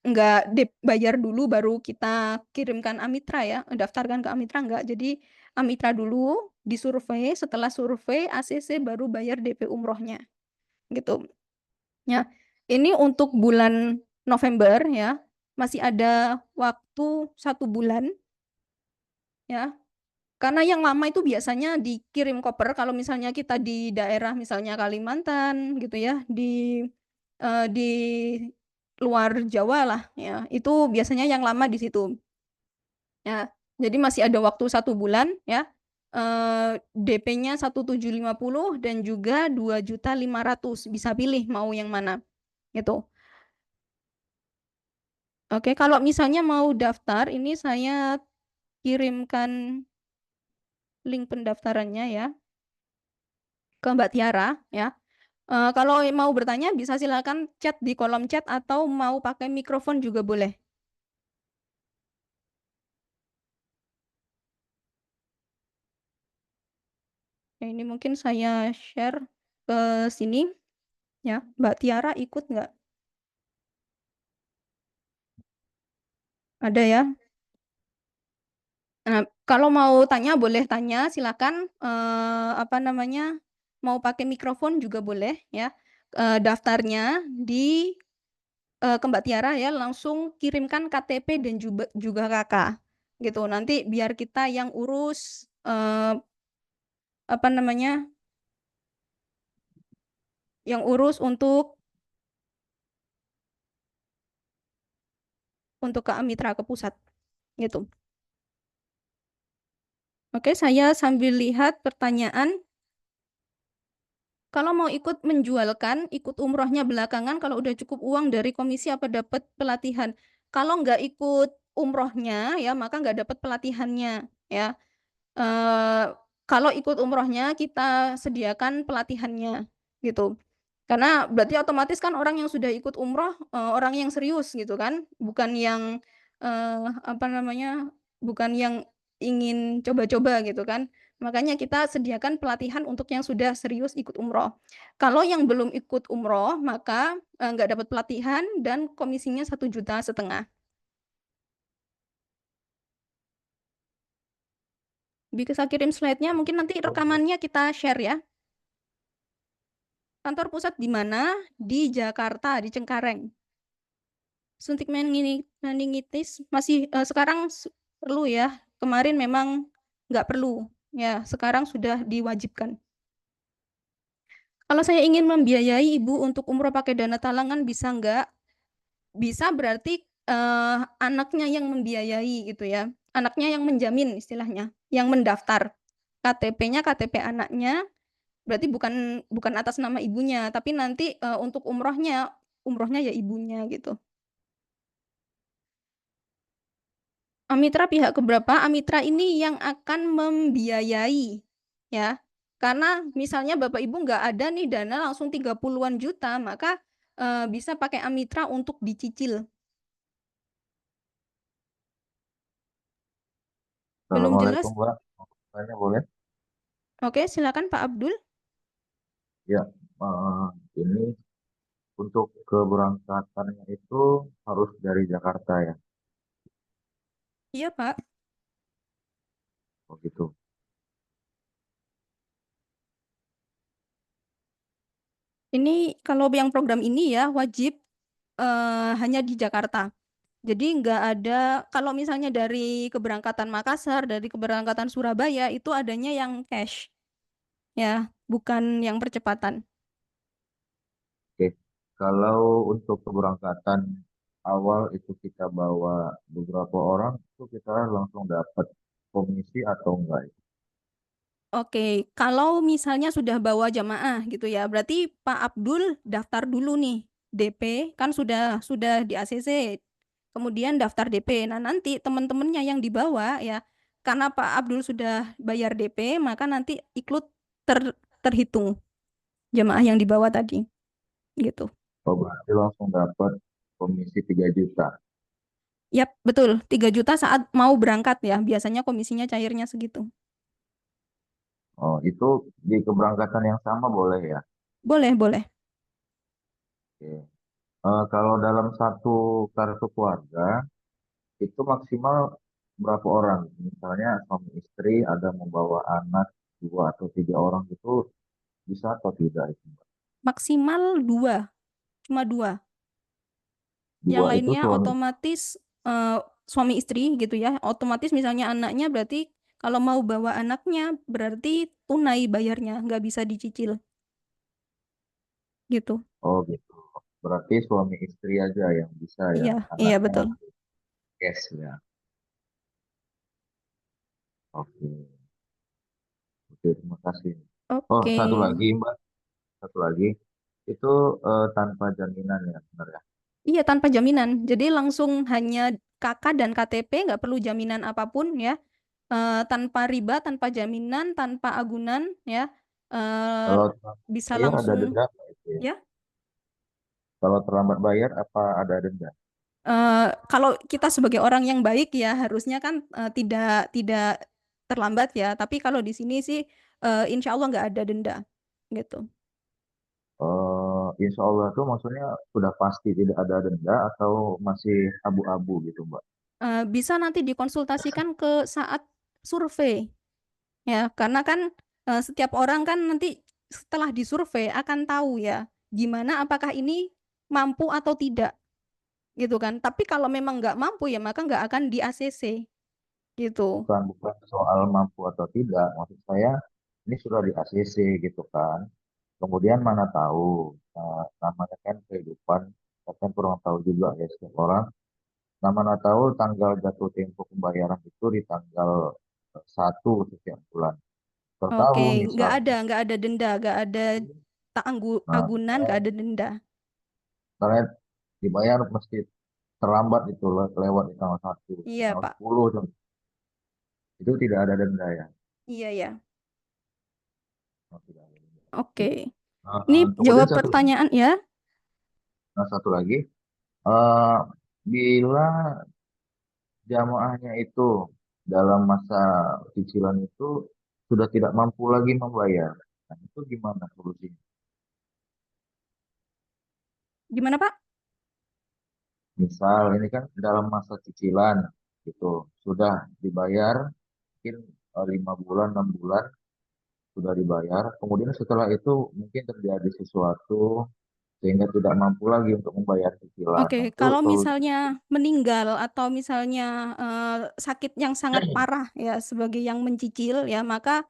nggak bayar dulu baru kita kirimkan Amitra ya, daftarkan ke Amitra enggak. Jadi Amitra dulu, disurvei, setelah survei ACC baru bayar DP umrohnya, gitu. Ya, ini untuk bulan November ya, masih ada waktu 1 bulan ya. Karena yang lama itu biasanya dikirim koper kalau misalnya kita di daerah misalnya Kalimantan gitu ya, di luar Jawa lah ya, itu biasanya yang lama di situ. Ya, jadi masih ada waktu 1 bulan ya, DP-nya 1.750.000 dan juga 2.500.000 bisa pilih mau yang mana, gitu. Oke, kalau misalnya mau daftar ini saya kirimkan link pendaftarannya ya, ke Mbak Tiara ya. Kalau mau bertanya bisa silakan chat di kolom chat atau mau pakai mikrofon juga boleh. Ya ini mungkin saya share ke sini ya. Mbak Tiara ikut nggak? Ada ya? Nah, kalau mau tanya boleh tanya silakan, apa namanya, mau pakai mikrofon juga boleh ya. Daftarnya ke Mbak Tiara ya, langsung kirimkan KTP dan juga KK, gitu. Nanti biar kita yang urus, apa namanya, yang urus untuk ke Amitra, ke pusat, gitu. Oke, saya sambil lihat pertanyaan. Kalau mau ikut menjualkan, ikut umrohnya belakangan, kalau udah cukup uang dari komisi apa dapat pelatihan? Kalau nggak ikut umrohnya ya, maka nggak dapat pelatihannya, ya. Eee, kalau ikut umrohnya kita sediakan pelatihannya, gitu. Karena berarti otomatis kan orang yang sudah ikut umroh, orang yang serius gitu kan, bukan yang, apa namanya, bukan yang ingin coba-coba gitu kan. Makanya kita sediakan pelatihan untuk yang sudah serius ikut umroh. Kalau yang belum ikut umroh maka, nggak dapat pelatihan dan komisinya 1,5 juta. Bisa kirim slide-nya, mungkin nanti rekamannya kita share ya. Kantor pusat di mana? Di Jakarta, di Cengkareng. Suntik meningitis masih sekarang perlu ya. Kemarin memang nggak perlu. Ya, sekarang sudah diwajibkan. Kalau saya ingin membiayai ibu untuk umroh pakai dana talangan, bisa nggak? Bisa berarti anaknya yang membiayai gitu ya. Anaknya yang menjamin istilahnya, yang mendaftar. KTP-nya KTP anaknya, berarti bukan bukan atas nama ibunya, tapi nanti untuk umrohnya ya ibunya gitu. Amitra pihak keberapa? Amitra ini yang akan membiayai ya. Karena misalnya Bapak Ibu nggak ada nih dana langsung 30-an juta, maka bisa pakai Amitra untuk dicicil. Belum Assalamualaikum, jelas? Mbak. Tanya boleh? Oke, silakan Pak Abdul. Ya, eh, ini untuk keberangkatannya itu harus dari Jakarta ya. Iya Pak. Oh gitu. Ini kalau yang program ini ya wajib hanya di Jakarta. Jadi nggak ada, kalau misalnya dari keberangkatan Makassar, dari keberangkatan Surabaya, itu adanya yang cash, ya, bukan yang percepatan. Oke. Kalau untuk keberangkatan awal itu kita bawa beberapa orang, itu kita langsung dapat komisi atau enggak? Oke, kalau misalnya sudah bawa jamaah gitu ya, berarti Pak Abdul daftar dulu nih, DP, kan sudah di ACC, kemudian daftar DP. Nah, nanti teman-temannya yang dibawa ya, karena Pak Abdul sudah bayar DP, maka nanti ikut terhitung jamaah yang dibawa tadi, gitu. Oh, berarti langsung dapat komisi 3 juta. Yap, betul. 3 juta saat mau berangkat ya. Biasanya komisinya cairnya segitu. Oh, itu di keberangkatan yang sama boleh ya? Boleh, boleh. Oke. Kalau dalam satu kartu keluarga, itu maksimal berapa orang? Misalnya suami istri ada membawa anak 2 atau 3 orang itu bisa atau tidak itu, Mbak? Maksimal dua, cuma dua. Yang Dua itu lainnya suami. otomatis suami istri gitu ya. Otomatis misalnya anaknya berarti kalau mau bawa anaknya berarti tunai bayarnya, nggak bisa dicicil gitu. Oh gitu. Berarti suami istri aja yang bisa ya, Iya, iya anaknya betul. cash ya. Oke, oke, terima kasih. Oh, Oke. satu lagi Mbak, satu lagi. Itu tanpa jaminan ya, benar ya? Iya, tanpa jaminan. Jadi langsung hanya KK dan KTP, nggak perlu jaminan apapun ya. Tanpa riba, tanpa jaminan, tanpa agunan ya. Eh, Kalau bisa bayar ada langsung denda nggak itu ya? ya. Kalau terlambat bayar apa ada denda? Kalau kita sebagai orang yang baik ya harusnya kan tidak tidak terlambat ya. Tapi kalau di sini sih insya Allah nggak ada denda gitu. Insya Allah itu maksudnya sudah pasti tidak ada denda atau masih abu-abu gitu, Mbak? Bisa nanti dikonsultasikan ke saat survei ya, karena kan setiap orang kan nanti setelah disurvei akan tahu ya gimana apakah ini mampu atau tidak gitu kan. Tapi kalau memang nggak mampu ya maka nggak akan di ACC gitu. Bukan soal mampu atau tidak. Maksud saya ini sudah di ACC gitu kan. Kemudian mana tahu namanya kan kehidupan, kita kan kurang tahu juga ya setiap orang. Nah, mana tahu tanggal jatuh tempo pembayaran itu di tanggal 1 setiap bulan. Oke, Tertahu misalnya. nggak ada denda, nggak ada Nah, agunan, nggak ada denda. misalnya dibayar mesti terlambat itu lewat di tanggal 1, Iya, tanggal Pak. 10 itu tidak ada denda ya. Iya, ya. Oh, tidak ada denda. Oke. Ini Kemudian jawab pertanyaan ya. satu lagi, eh, bila jamaahnya itu dalam masa cicilan itu sudah tidak mampu lagi membayar, nah, itu gimana solusinya? Gimana, Pak? Misal ini kan dalam masa cicilan gitu sudah dibayar mungkin 5 bulan, 6 bulan sudah dibayar. Kemudian setelah itu mungkin terjadi sesuatu sehingga tidak mampu lagi untuk membayar cicilan. Oke, Nah, itu kalau solusi misalnya meninggal atau misalnya sakit yang sangat parah ya sebagai yang mencicil ya, maka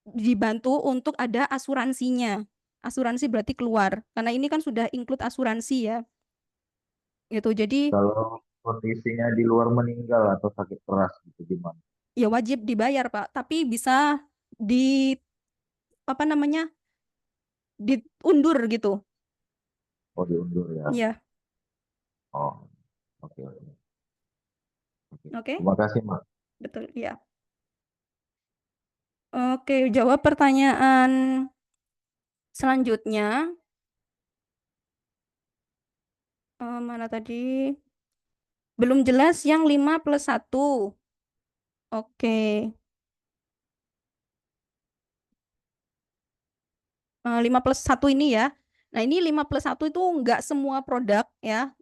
dibantu untuk ada asuransinya. Asuransi berarti keluar, karena ini kan sudah include asuransi ya, gitu. Jadi kalau kondisinya di luar meninggal atau sakit keras gitu gimana? ya wajib dibayar Pak, tapi bisa di apa namanya diundur gitu. Oh, diundur ya. Ya, Oh, oke, oke. Oke. oke, Terima kasih, Mbak. betul ya. Oke, jawab pertanyaan selanjutnya. Mana tadi? Belum jelas yang 5+1. Oke. 5+1 ini ya. Nah, ini 5+1 itu nggak semua produk ya.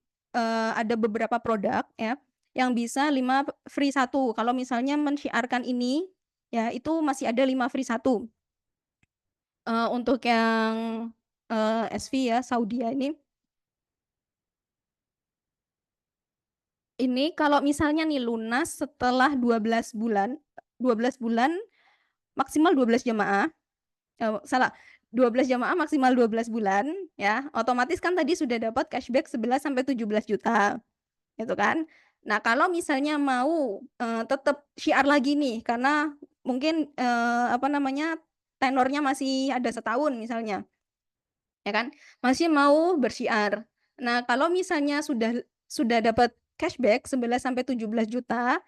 Ada beberapa produk ya yang bisa 5 free 1. Kalau misalnya mensyiarkan ini ya itu masih ada 5 free 1. Untuk yang SV ya, Saudi ini. Ini kalau misalnya nih lunas setelah 12 bulan, 12 bulan maksimal 12 jamaah, salah, 12 jamaah maksimal 12 bulan ya, otomatis kan tadi sudah dapat cashback 11 sampai 17 juta gitu kan. Nah, kalau misalnya mau tetap syiar lagi nih karena mungkin apa namanya tenornya masih ada setahun misalnya ya kan, masih mau bersyiar. Nah, kalau misalnya sudah dapat cashback 11 sampai 17 juta,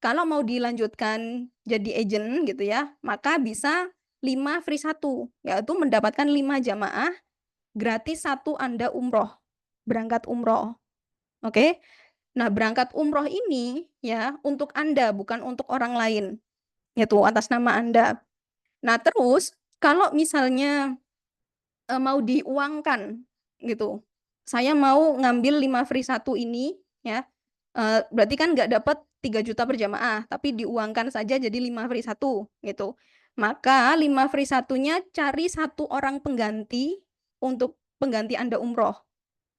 kalau mau dilanjutkan jadi agent gitu ya, maka bisa 5 free 1, yaitu mendapatkan 5 jamaah gratis 1 Anda umroh, berangkat umroh. Oke. Nah, berangkat umroh ini ya untuk Anda, bukan untuk orang lain, yaitu atas nama Anda. Nah, terus kalau misalnya mau diuangkan gitu, saya mau ngambil 5 free 1 ini ya, berarti kan nggak dapat 3 juta per jamaah, tapi diuangkan saja jadi 5 free 1 gitu. Maka 5 free 1-nya cari 1 orang pengganti untuk pengganti Anda umroh.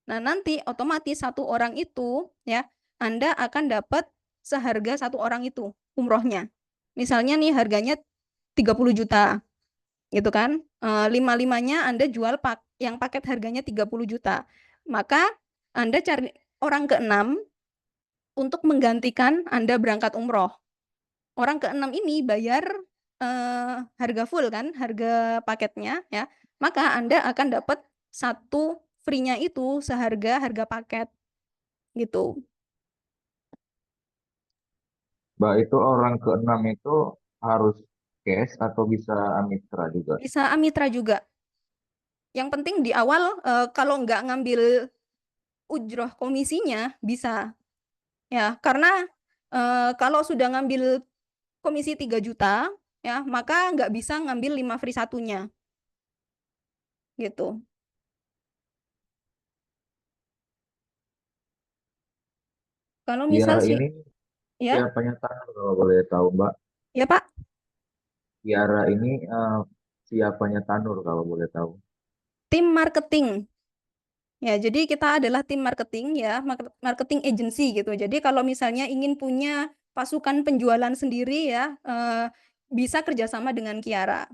Nah, nanti otomatis 1 orang itu ya, Anda akan dapat seharga 1 orang itu umrohnya. Misalnya nih harganya 30 juta gitu kan. Lima-limanya Anda jual yang paket harganya 30 juta. Maka Anda cari orang keenam untuk menggantikan Anda berangkat umroh. Orang keenam ini bayar harga full kan, harga paketnya ya. Maka Anda akan dapat 1 free-nya itu seharga harga paket gitu. Mbak, itu orang keenam itu harus cash atau bisa Amitra juga? Bisa Amitra juga. Yang penting di awal kalau nggak ngambil ujroh komisinya bisa ya, karena kalau sudah ngambil komisi 3 juta ya, maka nggak bisa ngambil 5 free 1-nya gitu. Kalau misal Tiara sih ini ya, siapanya tanur kalau boleh tahu, Mbak? ya Pak, Tiara ini siapanya Tanur kalau boleh tahu? tim marketing. Ya, jadi kita adalah tim marketing ya, marketing agency gitu. Jadi kalau misalnya ingin punya pasukan penjualan sendiri ya, bisa kerjasama dengan Kiara.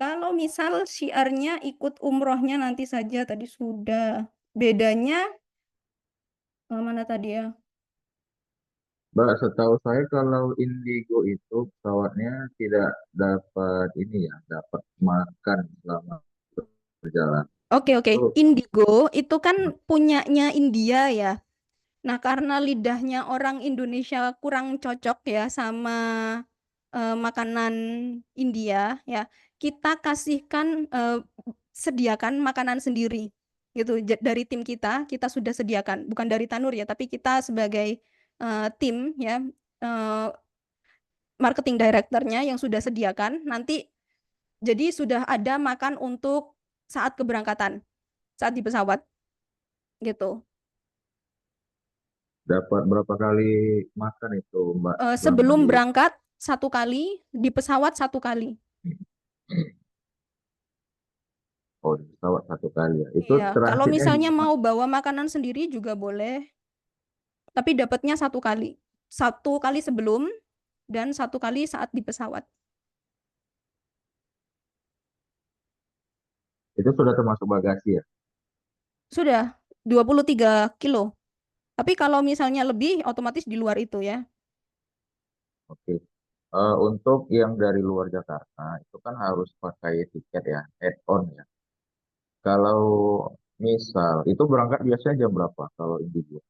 Kalau misal syiarnya ikut umrohnya nanti saja tadi sudah. Bedanya mana tadi ya? Mbak, setahu saya kalau Indigo itu pesawatnya tidak dapat ini ya, dapat makan selama berjalan. Oke, oke. Itu Indigo itu kan punyanya India ya. Nah, karena lidahnya orang Indonesia kurang cocok ya sama makanan India ya, kita kasihkan sediakan makanan sendiri gitu. Dari tim kita sudah sediakan, bukan dari Tanur ya, tapi kita sebagai tim ya, eh, marketing directornya yang sudah sediakan nanti, jadi sudah ada makan untuk saat keberangkatan, saat di pesawat gitu. Dapat berapa kali makan itu Mbak selama Sebelum di berangkat 1 kali, di pesawat 1 kali. oh di pesawat 1 kali ya. Itu Iya, kalau transitnya misalnya gimana? mau bawa makanan sendiri juga boleh, tapi dapatnya 1 kali. 1 kali sebelum dan 1 kali saat di pesawat. Itu sudah termasuk bagasi ya? Sudah 23 kilo. Tapi kalau misalnya lebih, otomatis di luar itu ya. Oke. Untuk yang dari luar Jakarta itu kan harus pakai tiket ya, add-on ya. Kalau misal itu berangkat biasanya jam berapa kalau individu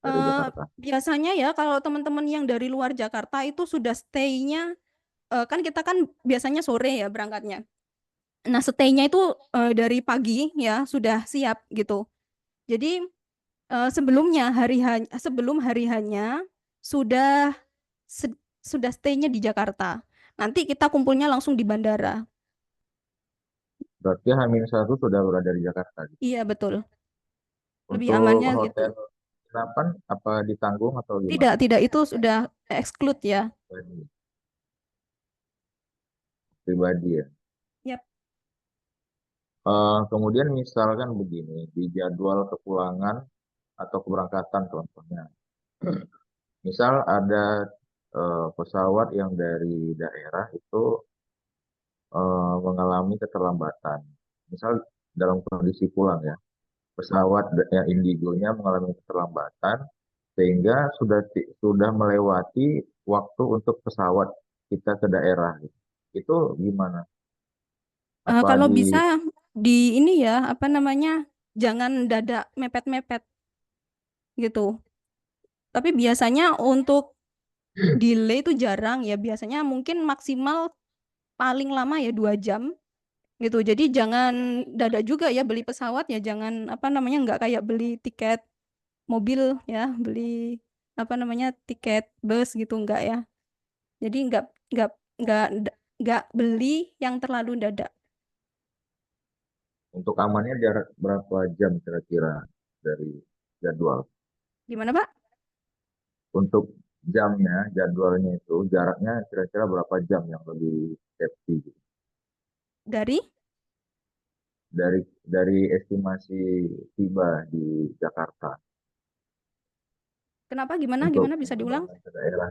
dari Eh, Jakarta? Biasanya ya kalau teman-teman yang dari luar Jakarta itu sudah stay-nya, kan kita kan biasanya sore ya berangkatnya. Nah, stay-nya itu dari pagi ya sudah siap gitu. Jadi sebelumnya sebelum hari hanya sudah sudah stay-nya di Jakarta. Nanti kita kumpulnya langsung di bandara. Berarti H-1 sudah berada di Jakarta gitu. Iya betul. Lebih Untuk amannya gitu. hotel penginapan apa ditanggung atau Tidak, gimana? tidak itu sudah exclude ya. Pribadi, pribadi ya. Yap. Kemudian misalkan begini, di jadwal kepulangan atau keberangkatan contohnya. Misal ada pesawat yang dari daerah itu mengalami keterlambatan. Misal dalam kondisi pulang ya, pesawat yang Indigo-nya mengalami keterlambatan sehingga sudah melewati waktu untuk pesawat kita ke daerah gitu. Itu gimana? Apa Kalau di bisa di ini ya, apa namanya, jangan dadak mepet-mepet gitu. Tapi biasanya untuk delay itu jarang ya. Biasanya mungkin maksimal paling lama ya 2 jam gitu. Jadi jangan dadak juga ya beli pesawat ya. Jangan apa namanya nggak kayak beli tiket mobil ya, beli apa namanya tiket bus gitu nggak ya. Jadi nggak nggak nggak beli yang terlalu dadak. untuk amannya jarak berapa jam kira-kira dari jadwal? Gimana Pak? Untuk jamnya, jadwalnya itu jaraknya kira-kira berapa jam yang lebih safety gitu? Dari Dari estimasi tiba di Jakarta kenapa gimana untuk gimana bisa diulang? penerbangan ke daerah.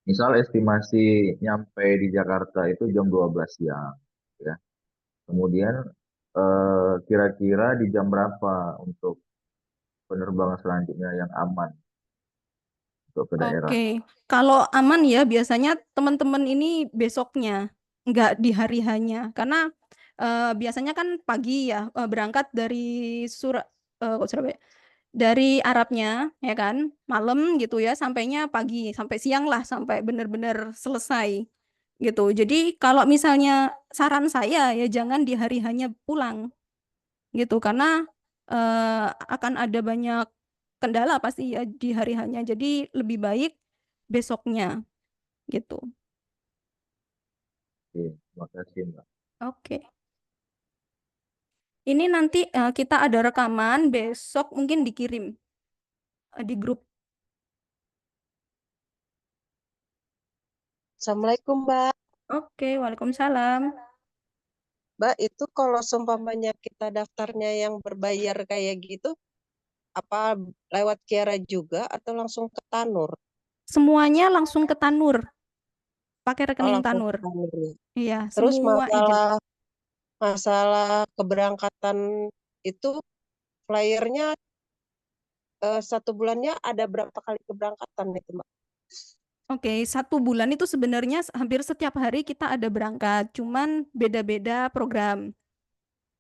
Misal estimasi nyampe di Jakarta itu jam 12 siang, ya. Kemudian kira-kira di jam berapa untuk penerbangan selanjutnya yang aman untuk ke daerah? Oke, kalau aman ya biasanya teman-teman ini besoknya, nggak di hari hanya, karena biasanya kan pagi ya berangkat dari kok Surabaya, dari Arabnya ya kan, malam gitu ya, sampainya pagi, sampai siang lah, sampai benar-benar selesai gitu. Jadi kalau misalnya saran saya ya jangan di hari hanya pulang gitu, karena eh, akan ada banyak kendala pasti ya di hari hanya. Jadi lebih baik besoknya gitu. Oke, terima kasih Mbak. Oke. Ini nanti kita ada rekaman besok mungkin dikirim di grup. Assalamualaikum, Mbak. Oke, Waalaikumsalam. Mbak, itu kalau seumpamanya kita daftarnya yang berbayar kayak gitu, apa lewat Kiara juga atau langsung ke Tanur? Semuanya langsung ke Tanur, pakai Oh, rekening langsung ke Tanur. Tanur ya. Iya, Terus semua agent. masalah masalah keberangkatan itu flyernya 1 bulannya ada berapa kali keberangkatan itu, Mbak? Oke, 1 bulan itu sebenarnya hampir setiap hari kita ada berangkat, cuman beda-beda program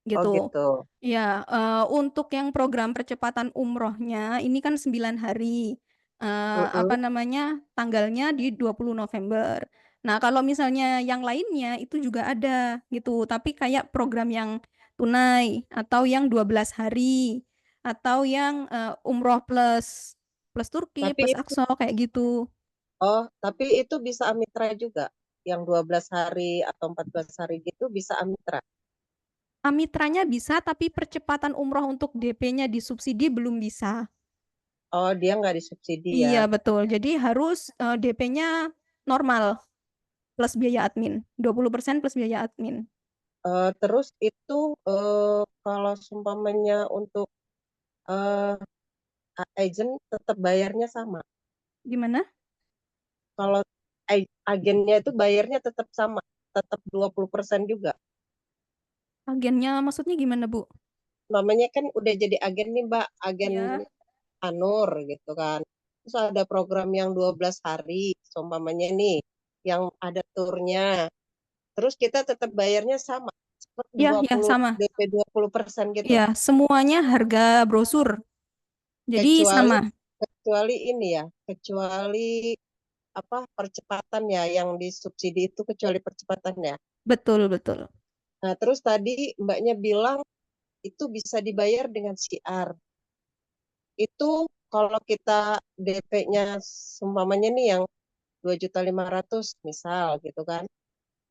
Oh gitu. gitu. Ya, untuk yang program percepatan umrohnya ini kan 9 hari. Apa Mm-mm. namanya? Tanggalnya di 20 November. Nah, kalau misalnya yang lainnya itu juga ada gitu, tapi kayak program yang tunai atau yang 12 hari atau yang umroh plus plus Turki, Tapi plus itu Aqsa kayak gitu. tapi itu bisa Amitra juga. Yang 12 hari atau 14 hari gitu bisa Amitra. Amitranya bisa, tapi percepatan umroh untuk DP-nya disubsidi belum bisa. Oh, dia nggak disubsidi ya. Iya, betul. Jadi harus DP-nya normal plus biaya admin. 20% plus biaya admin. Terus itu kalau seumpamanya untuk eh, agent tetap bayarnya sama. Gimana? Kalau agennya itu bayarnya tetap sama, tetap 20% juga. Agennya maksudnya gimana, Bu? Namanya kan udah jadi agen nih, Mbak, agen Iya. Anur gitu kan. Terus ada program yang 12 hari, seumpamanya nih, yang ada turnya. Terus kita tetap bayarnya sama, Ya, ya, sama. DP 20% gitu. Ya, semuanya harga brosur. Jadi Kecuali sama. kecuali ini ya, kecuali apa percepatan ya yang disubsidi itu kecuali percepatan ya. Betul, betul. Nah, terus tadi Mbaknya bilang itu bisa dibayar dengan CR. Itu kalau kita DP-nya seumpamanya nih yang 2.500.000 misal gitu kan.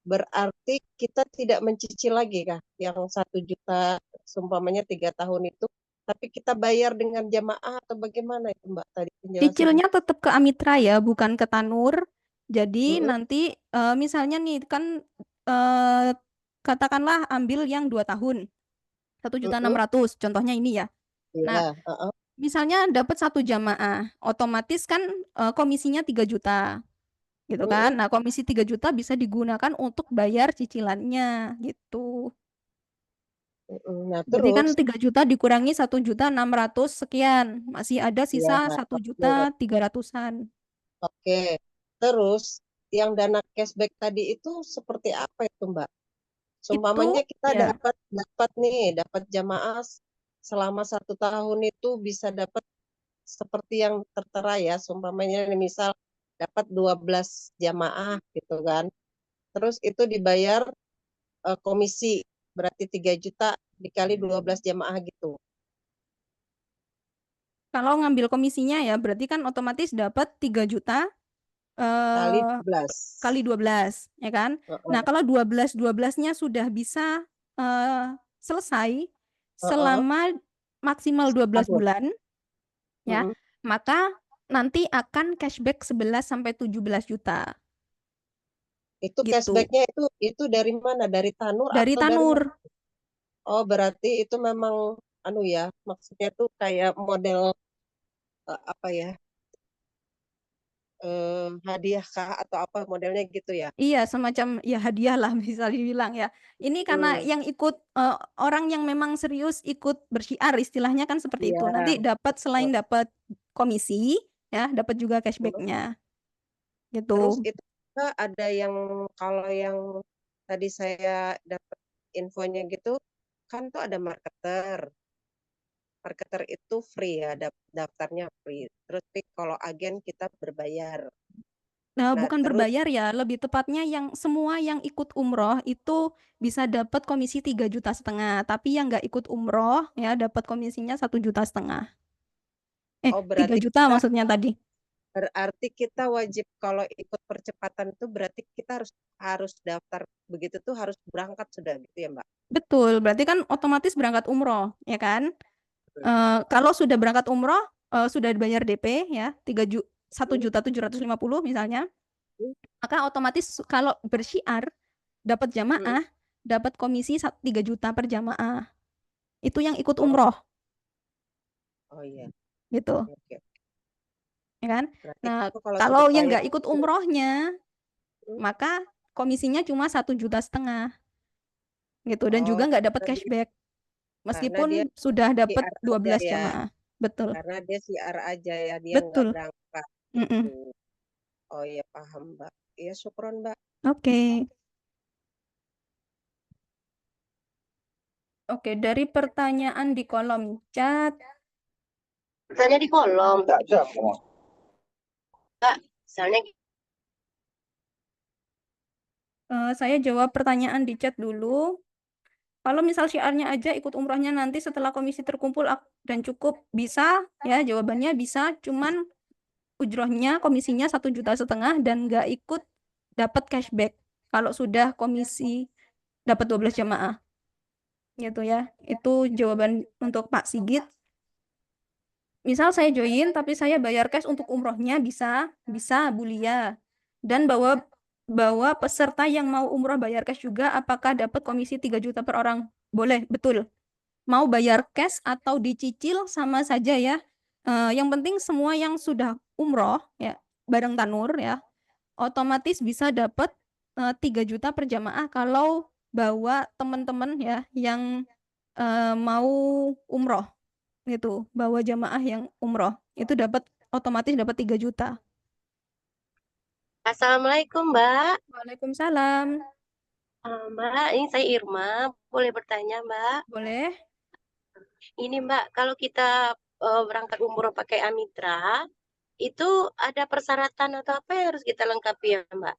Berarti kita tidak mencicil lagi kah yang 1 juta seumpamanya 3 tahun itu, tapi kita bayar dengan jamaah atau bagaimana itu Mbak tadi penjelasannya? Cicilnya tetap ke Amitra ya, bukan ke Tanur. Jadi Mm-mm, nanti misalnya nih kan eh, katakanlah ambil yang 2 tahun, 1.600.000. Contohnya ini ya. Nah, iya, uh-uh, misalnya dapat 1 jamaah, otomatis kan komisinya 3 juta, gitu kan? mm-mm, Nah, komisi 3 juta bisa digunakan untuk bayar cicilannya, gitu. mm-mm. Nah Berarti kan terus 3 juta dikurangi 1.600.000 sekian, masih ada ya sisa satu oke, juta 300-an. oke. Terus yang dana cashback tadi itu seperti apa itu Mbak? Itu Seumpamanya kita ya. dapat dapat nih, dapat jamaah selama 1 tahun itu bisa dapat seperti yang tertera ya, seumpamanya misal dapat 12 jamaah gitu kan. Terus itu dibayar komisi, berarti 3 juta dikali 12 jamaah gitu, Kalau ngambil komisinya ya, berarti kan otomatis dapat 3 juta kali eh, 12. kali 12, ya kan? Nah, Heeh, kalau 12-12-nya sudah bisa selesai heeh, selama maksimal 12 tahun. bulan, ya, Mm-mm. maka nanti akan cashback 11 sampai 17 juta, Itu gitu. cashbacknya itu dari mana? Dari Tanur Dari atau dari Tanur. mana? Oh, berarti itu memang anu ya, maksudnya tuh kayak model apa ya? Hadiah kah atau apa modelnya gitu ya? Iya, semacam ya hadiah lah bisa dibilang ya. Ini karena Hmm, yang ikut orang yang memang serius ikut bersyiar istilahnya kan seperti itu. iya. Nanti dapat selain Oh, dapat komisi ya, dapat juga hmm. cashbacknya Terus gitu. itu juga ada yang kalau yang tadi saya dapat infonya gitu, kan tuh ada marketer. Marketer itu free ya, daftarnya free. Terus tapi kalau agen kita berbayar. Nah, Nah, bukan terus berbayar ya, lebih tepatnya yang semua yang ikut umroh itu bisa dapat komisi 3,5 juta. Tapi yang nggak ikut umroh ya dapat komisinya 1,5 juta. oh 3 berarti juta kita maksudnya tadi. berarti kita wajib kalau ikut percepatan itu berarti kita harus harus daftar begitu tuh harus berangkat sudah gitu ya, Mbak. Betul, berarti kan otomatis berangkat umroh, ya kan? Kalau sudah berangkat umroh, sudah bayar DP ya, 1.750.000 misalnya, maka otomatis kalau bersyiar dapat Hmm. jamaah, dapat komisi 3 juta per jamaah. Itu yang ikut Oh, umroh, oh iya. gitu, Oke, oke. ya kan? Berarti Nah, itu kalau kalau sudah yang bayar nggak ikut itu, umrohnya, hmm, maka komisinya cuma 1,5 juta, gitu, dan juga oh nggak dapat cashback, karena dia meskipun sudah dapat CR aja 12 ya. jamaah. Betul, Karena dia CR aja ya, dia nggak betul. berangkat gitu. Mm-mm. Oh iya paham, Mbak. Iya, syukron, Mbak. Oke. Oke, dari pertanyaan di kolom chat, Misalnya di kolom, Tidak ada. Ngomong. Mbak. Misalnya saya jawab pertanyaan di chat dulu. Kalau misal syiarnya aja ikut umrohnya nanti setelah komisi terkumpul dan cukup, bisa ya, jawabannya bisa. Cuman ujrohnya komisinya 1,5 juta dan nggak ikut dapat cashback. Kalau sudah komisi dapat 12 jamaah, gitu ya. Itu jawaban untuk Pak Sigit. Misal saya join tapi saya bayar cash untuk umrohnya bisa Bulia. Dan bawa bawa peserta yang mau umroh bayar cash juga apakah dapat komisi 3 juta per orang? Boleh, betul. Mau bayar cash atau dicicil sama saja ya. Yang penting semua yang sudah umroh ya bareng Tanur ya otomatis bisa dapat 3 juta per jamaah kalau bawa teman-teman ya yang mau umroh gitu, bawa jamaah yang umroh itu dapat otomatis dapat 3 juta. Assalamualaikum, Mbak. Waalaikumsalam. Mbak, ini saya Irma. Boleh bertanya, Mbak? Boleh. Ini, Mbak, kalau kita berangkat umroh pakai Amitra, itu ada persyaratan atau apa yang harus kita lengkapi ya, Mbak?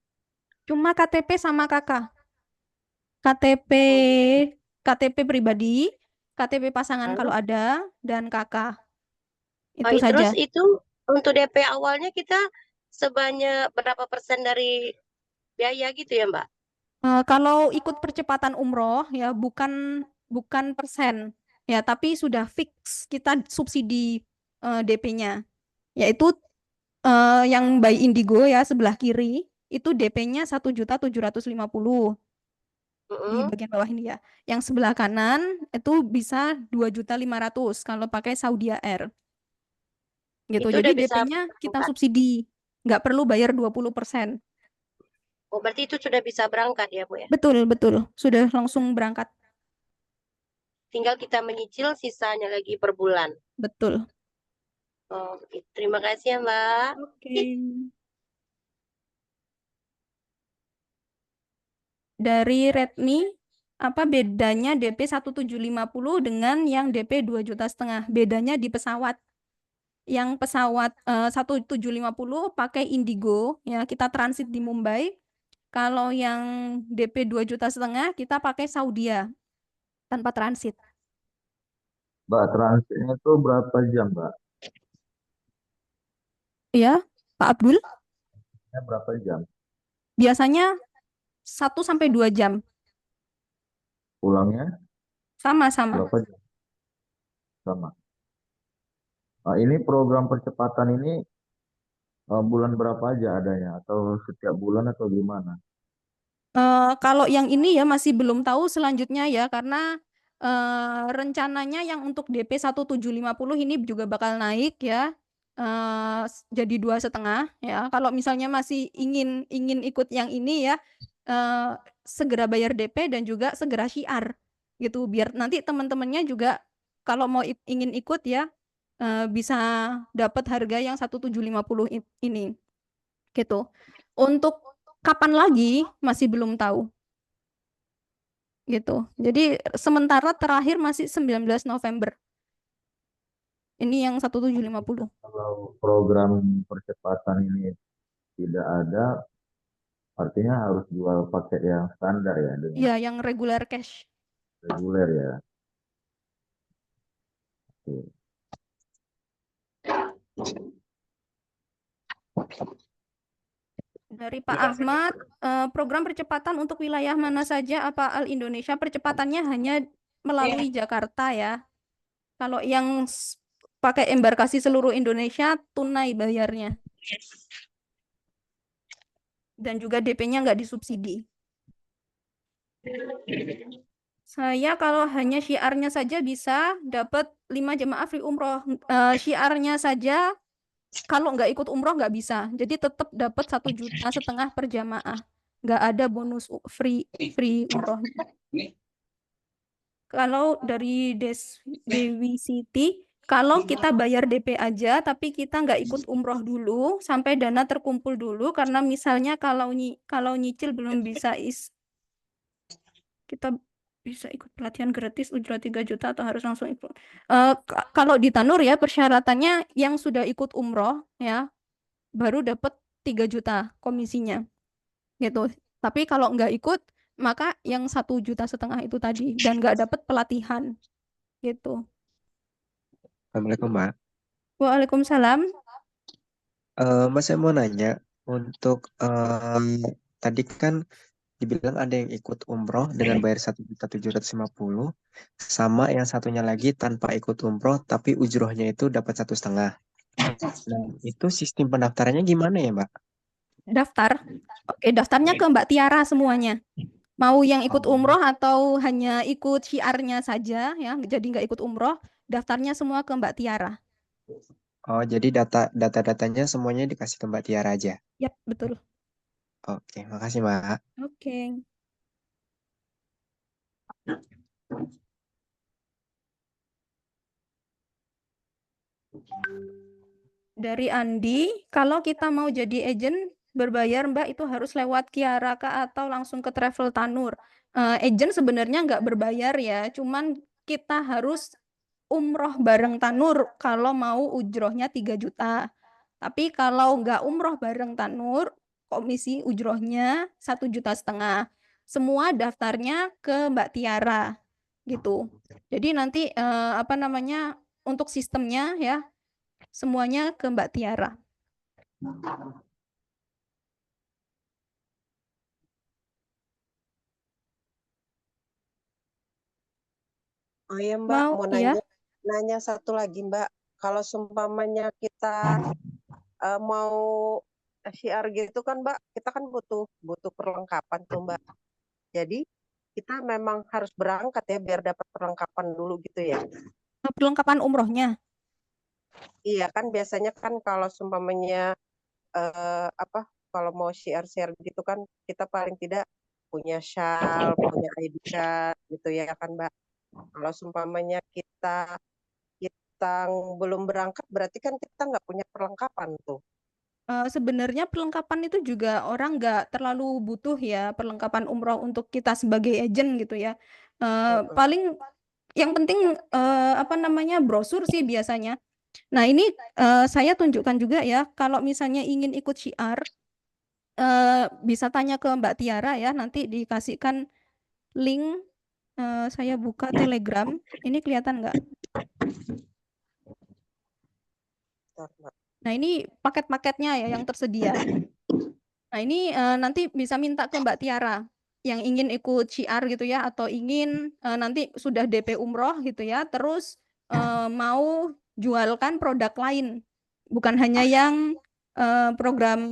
Cuma KTP sama kakak. KTP KTP pribadi, KTP pasangan kalau Hmm. ada dan kakak. Oh, Itu terus saja. itu untuk DP awalnya kita sebanyak berapa persen dari biaya gitu ya, Mbak? Kalau ikut percepatan umroh ya bukan bukan persen ya tapi sudah fix kita subsidi DP-nya yaitu yang by Indigo ya sebelah kiri itu DP-nya 1.750.000 di Mm-mm. bagian bawah ini ya. Yang sebelah kanan itu bisa 2.500.000 kalau pakai Saudi Air gitu. Itu Jadi udah bisa DP-nya kita berangkat. subsidi nggak perlu bayar 20%. Oh, berarti itu sudah bisa berangkat ya, Bu ya? Betul betul sudah langsung berangkat Tinggal kita menyicil sisanya lagi per bulan. betul. Oh, terima kasih ya, Mbak. Oke. Dari Redmi, apa bedanya DP 1.750 dengan yang DP 2,5 juta? Bedanya di pesawat. Yang pesawat 1.750 pakai Indigo, ya kita transit di Mumbai. Kalau yang DP 2,5 juta kita pakai Saudia tanpa transit. Mbak, transitnya itu berapa jam, Mbak? Ya, Pak Abdul, Berapa jam? biasanya 1 sampai 2 jam. Pulangnya Sama-sama. berapa jam? Sama. Nah, ini program percepatan ini bulan berapa aja adanya? Atau setiap bulan atau gimana? Kalau yang ini ya masih belum tahu selanjutnya ya karena rencananya yang untuk DP 1.750 ini juga bakal naik ya jadi 2,5 ya. Kalau misalnya masih ingin ingin ikut yang ini ya segera bayar DP dan juga segera syiar gitu biar nanti teman-temannya juga kalau mau ingin ikut ya bisa dapat harga yang 1.750 ini gitu. Untuk kapan lagi masih belum tahu gitu. Jadi sementara terakhir masih 19 November. Ini yang 1.750. Kalau program percepatan ini tidak ada, artinya harus jual paket yang standar ya, dengan Ya, yang regular cash. reguler ya. Oke. Dari Pak Ahmad, program percepatan untuk wilayah mana saja? Apa Al Indonesia percepatannya hanya melalui Jakarta ya? Kalau yang pakai embarkasi seluruh Indonesia tunai bayarnya dan juga DP-nya nggak disubsidi. Saya kalau hanya syiarnya saja bisa dapat 5 jemaah free umroh. Syiarnya saja kalau nggak ikut umroh nggak bisa. Jadi tetap dapat 1,5 juta per jamaah. Nggak ada bonus free free umroh. Kalau dari Dewi City, kalau kita bayar DP aja, tapi kita nggak ikut umroh dulu sampai dana terkumpul dulu, karena misalnya kalau nyicil belum bisa kita bisa ikut pelatihan gratis ujrat 3 juta atau harus langsung ikut. Kalau di Tanur ya persyaratannya yang sudah ikut umroh ya baru dapat 3 juta komisinya gitu. Tapi kalau nggak ikut maka yang 1,5 juta itu tadi dan nggak dapat pelatihan gitu. Assalamualaikum, Mbak. Waalaikumsalam. Mas, saya mau nanya untuk tadi kan dibilang ada yang ikut umroh dengan bayar 1.750.000, sama yang satunya lagi tanpa ikut umroh tapi ujrohnya itu dapat 1,5. Nah, itu sistem pendaftarannya gimana ya, Mbak? Daftar. Oke, daftarnya ke Mbak Tiara semuanya. Mau yang ikut Oh, umroh atau hanya ikut syiarnya saja ya, jadi nggak ikut umroh, daftarnya semua ke Mbak Tiara. oh, jadi data-datanya semuanya dikasih ke Mbak Tiara aja. Yap, betul. Oke, makasih, Mbak. Oke. Dari Andi, kalau kita mau jadi agent berbayar Mbak itu harus lewat Kiara Kak atau langsung ke Travel Tanur. Agent sebenarnya nggak berbayar ya, cuman kita harus umroh bareng Tanur kalau mau ujrohnya 3 juta. Tapi kalau nggak umroh bareng Tanur, komisi ujrohnya 1,5 juta. Semua daftarnya ke Mbak Tiara gitu. Jadi nanti apa namanya untuk sistemnya ya semuanya ke Mbak Tiara. Oh iya Mbak, Mau mau ya? nanya satu lagi Mbak. Kalau seumpamanya kita mau syiar gitu kan Mbak, kita kan butuh perlengkapan tuh Mbak. Jadi kita memang harus berangkat ya biar dapat perlengkapan dulu gitu ya. Perlengkapan umrohnya. Iya kan biasanya kan kalau seumpamanya apa kalau mau share-share gitu kan kita paling tidak punya shawl, punya ID card gitu ya kan Mbak. Kalau seumpamanya kita kita belum berangkat berarti kan kita nggak punya perlengkapan tuh. Sebenarnya perlengkapan itu juga orang nggak terlalu butuh ya perlengkapan umroh untuk kita sebagai agent gitu ya. Mm-mm. Paling yang penting apa namanya brosur sih biasanya. Nah ini saya tunjukkan juga ya kalau misalnya ingin ikut syiar bisa tanya ke Mbak Tiara ya nanti dikasihkan link. Saya buka Telegram. Ini kelihatan nggak? Bentar, Mbak. Nah ini paket-paketnya ya yang tersedia. Nah, ini nanti bisa minta ke Mbak Tiara yang ingin ikut syiar gitu ya atau ingin nanti sudah DP umroh gitu ya, terus mau jualkan produk lain, bukan hanya yang program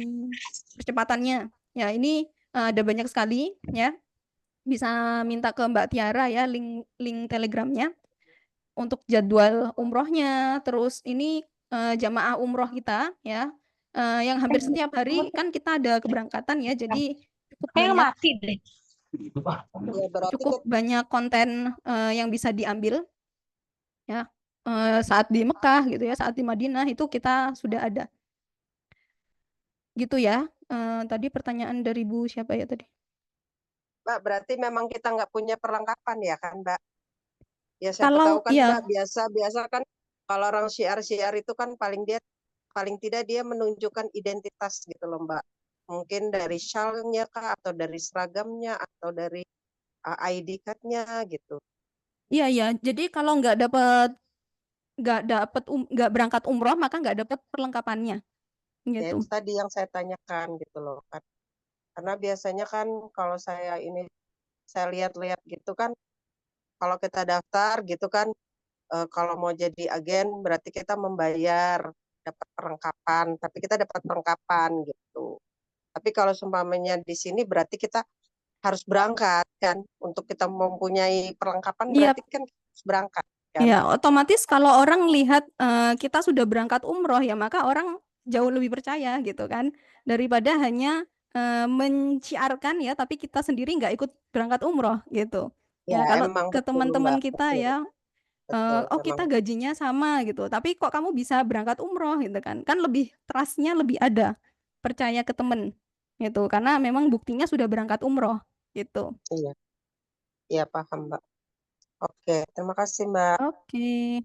percepatannya. Ya, ini ada banyak sekali ya. Bisa minta ke Mbak Tiara ya link link Telegramnya untuk jadwal umrohnya. Terus ini jamaah umroh kita ya yang hampir setiap hari kan kita ada keberangkatan ya, jadi cukup Kayak banyak mati deh. Ya berarti cukup banyak konten yang bisa diambil ya saat di Mekah gitu ya, saat di Madinah itu kita sudah ada gitu ya. Tadi pertanyaan dari Bu siapa ya tadi? Mbak berarti memang kita nggak punya perlengkapan ya kan Mbak? Ya siapa Kalau tahu kan ya Mbak biasa kan kalau orang syiar-syiar itu kan paling tidak dia menunjukkan identitas gitu loh Mbak. Mungkin dari shawlnya kah atau dari seragamnya atau dari ID card-nya gitu. iya ya, jadi kalau nggak berangkat umroh maka nggak dapat perlengkapannya Ya gitu. itu tadi yang saya tanyakan gitu loh kan. Karena biasanya kan kalau saya lihat-lihat gitu kan kalau kita daftar gitu kan kalau mau jadi agen berarti kita membayar dapat perlengkapan, tapi kita dapat perlengkapan gitu. Tapi kalau seumpamanya di sini berarti kita harus berangkat kan. Untuk kita mempunyai perlengkapan Iya. berarti kan kita harus berangkat kan. Ya, otomatis kalau orang lihat kita sudah berangkat umroh ya, maka orang jauh lebih percaya gitu kan, daripada hanya menciarkan ya, tapi kita sendiri nggak ikut berangkat umroh gitu. Ya Ya, kalau emang ke betul teman-teman Mbak, kita betul, ya, betul oh emang. kita gajinya sama gitu, tapi kok kamu bisa berangkat umroh gitu kan lebih trustnya lebih ada, percaya ke temen gitu, karena memang buktinya sudah berangkat umroh gitu. Iya, iya paham Mbak. Oke, terima kasih Mbak. Oke.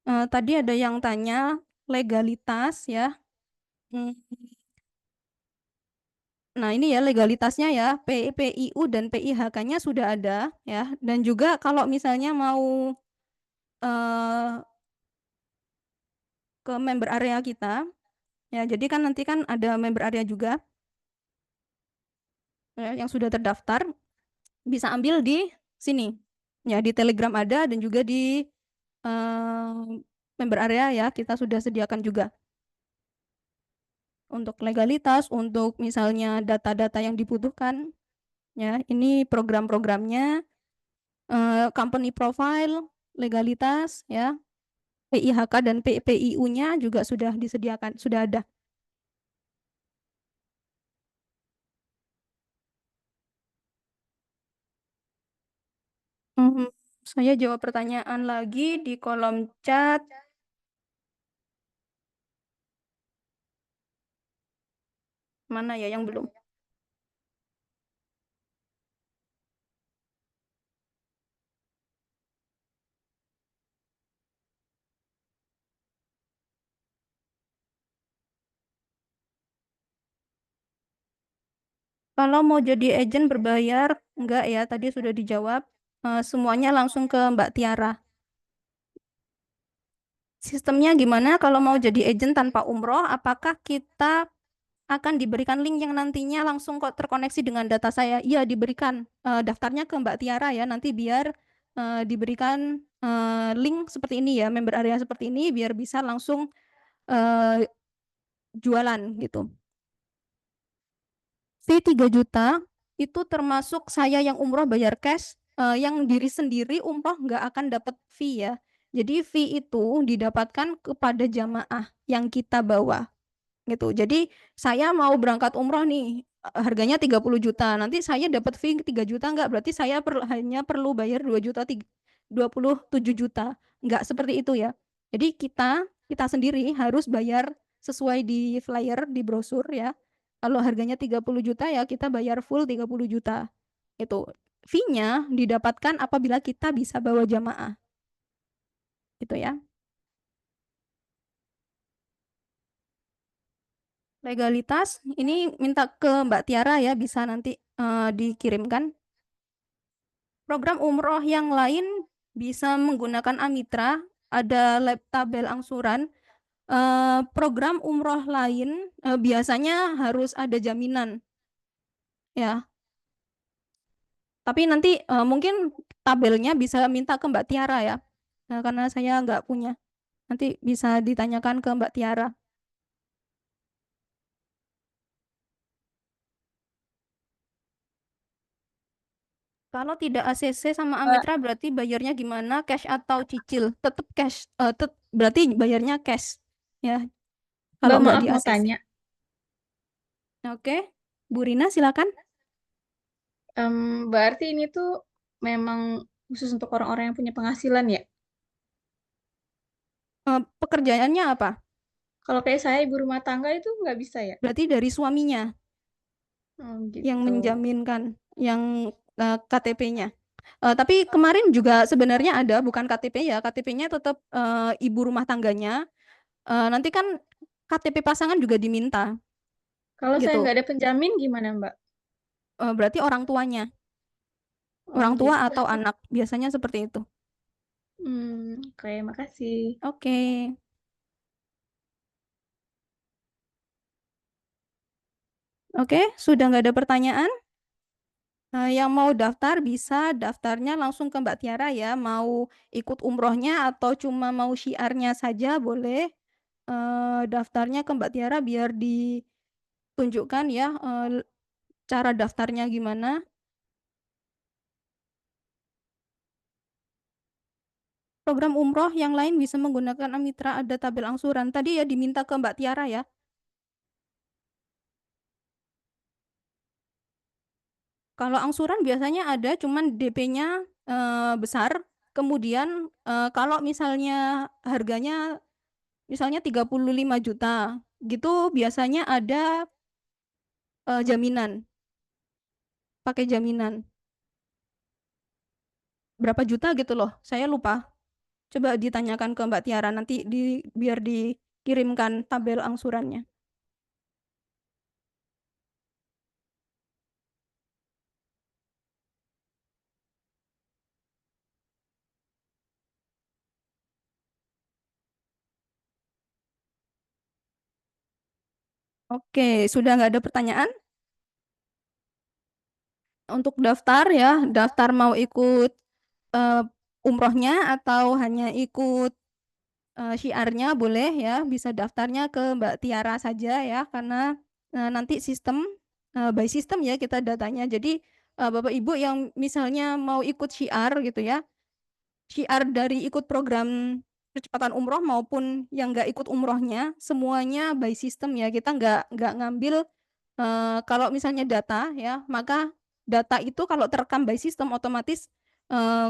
Tadi ada yang tanya legalitas ya. Hmm, Nah, ini ya legalitasnya ya, PIU dan PIHK-nya sudah ada ya. Dan juga kalau misalnya mau eh, ke member area kita, ya jadi kan nanti kan ada member area juga. yang sudah terdaftar bisa ambil di sini. Ya, di Telegram ada dan juga di eh, member area ya, kita sudah sediakan juga. Untuk legalitas, untuk misalnya data-data yang dibutuhkan, ya, ini program-programnya, company profile, legalitas, ya, PIHK dan PIU-nya juga sudah disediakan, sudah ada. Hmm, saya jawab pertanyaan lagi di kolom chat. Mana ya yang belum? Kalau mau jadi agent berbayar, enggak ya, tadi sudah dijawab. Semuanya langsung ke Mbak Tiara. Sistemnya gimana kalau mau jadi agent tanpa umroh? Apakah kita akan diberikan link yang nantinya langsung kok terkoneksi dengan data saya? Iya, diberikan. Daftarnya ke Mbak Tiara ya, nanti biar diberikan link seperti ini ya, member area seperti ini, biar bisa langsung eh, jualan gitu. Fee 3 juta itu termasuk saya yang umroh bayar cash, yang diri sendiri umroh nggak akan dapat fee ya. Jadi fee itu didapatkan kepada jamaah yang kita bawa gitu. Jadi saya mau berangkat umroh nih, harganya 30 juta. Nanti saya dapat fee 3 juta enggak? Berarti saya hanya perlu bayar 2 juta 27 juta. Enggak seperti itu ya. Jadi kita sendiri harus bayar sesuai di flyer di brosur ya. Kalau harganya 30 juta ya kita bayar full 30 juta. Itu fee-nya didapatkan apabila kita bisa bawa jamaah. Gitu ya. Legalitas ini minta ke Mbak Tiara ya, bisa nanti dikirimkan. Program umroh yang lain bisa menggunakan Amitra, ada lab tabel angsuran. Program umroh lain biasanya harus ada jaminan ya. Tapi nanti mungkin tabelnya bisa minta ke Mbak Tiara ya. Nah, karena saya nggak punya. Nanti bisa ditanyakan ke Mbak Tiara. Kalau tidak ACC sama Mbak, Amitra berarti bayarnya gimana? Cash atau cicil? Tetap cash. Berarti bayarnya cash ya. Kalau Mbak nggak maaf di mau ACC. tanya. Oke, Bu Rina silakan. Berarti ini tuh memang khusus untuk orang-orang yang punya penghasilan ya? Pekerjaannya apa? Kalau kayak saya ibu rumah tangga itu nggak bisa ya? Berarti dari suaminya Oh yang gitu. menjaminkan, yang KTP-nya. Tapi kemarin juga sebenarnya ada, bukan KTP ya, KTP-nya tetap ibu rumah tangganya. Nanti kan KTP pasangan juga diminta, Kalau saya gitu. nggak ada penjamin gimana Mbak? Berarti Oh orang tua gitu. atau anak, biasanya seperti itu. Oke, makasih. Oke, oke, sudah nggak ada pertanyaan? Yang mau daftar bisa daftarnya langsung ke Mbak Tiara ya. Mau ikut umrohnya atau cuma mau syiarnya saja boleh. Daftarnya ke Mbak Tiara biar ditunjukkan ya cara daftarnya gimana. Program umroh yang lain bisa menggunakan Amitra, ada tabel angsuran. Tadi ya diminta ke Mbak Tiara ya. Kalau angsuran biasanya ada, cuman DP-nya besar. Kemudian kalau misalnya harganya misalnya 35 juta, gitu biasanya ada jaminan, pakai jaminan. Berapa juta gitu loh, saya lupa. Coba ditanyakan ke Mbak Tiara, nanti biar dikirimkan tabel angsurannya. Oke, sudah nggak ada pertanyaan? Untuk daftar ya, daftar mau ikut umrohnya atau hanya ikut syiarnya boleh ya, bisa daftarnya ke Mbak Tiara saja ya, karena nanti sistem by sistem ya kita datanya. Jadi Bapak Ibu yang misalnya mau ikut syiar gitu ya, syiar dari ikut program percepatan umroh maupun yang nggak ikut umrohnya, semuanya by system ya. Kita nggak ngambil kalau misalnya data ya, maka data itu kalau terekam by system otomatis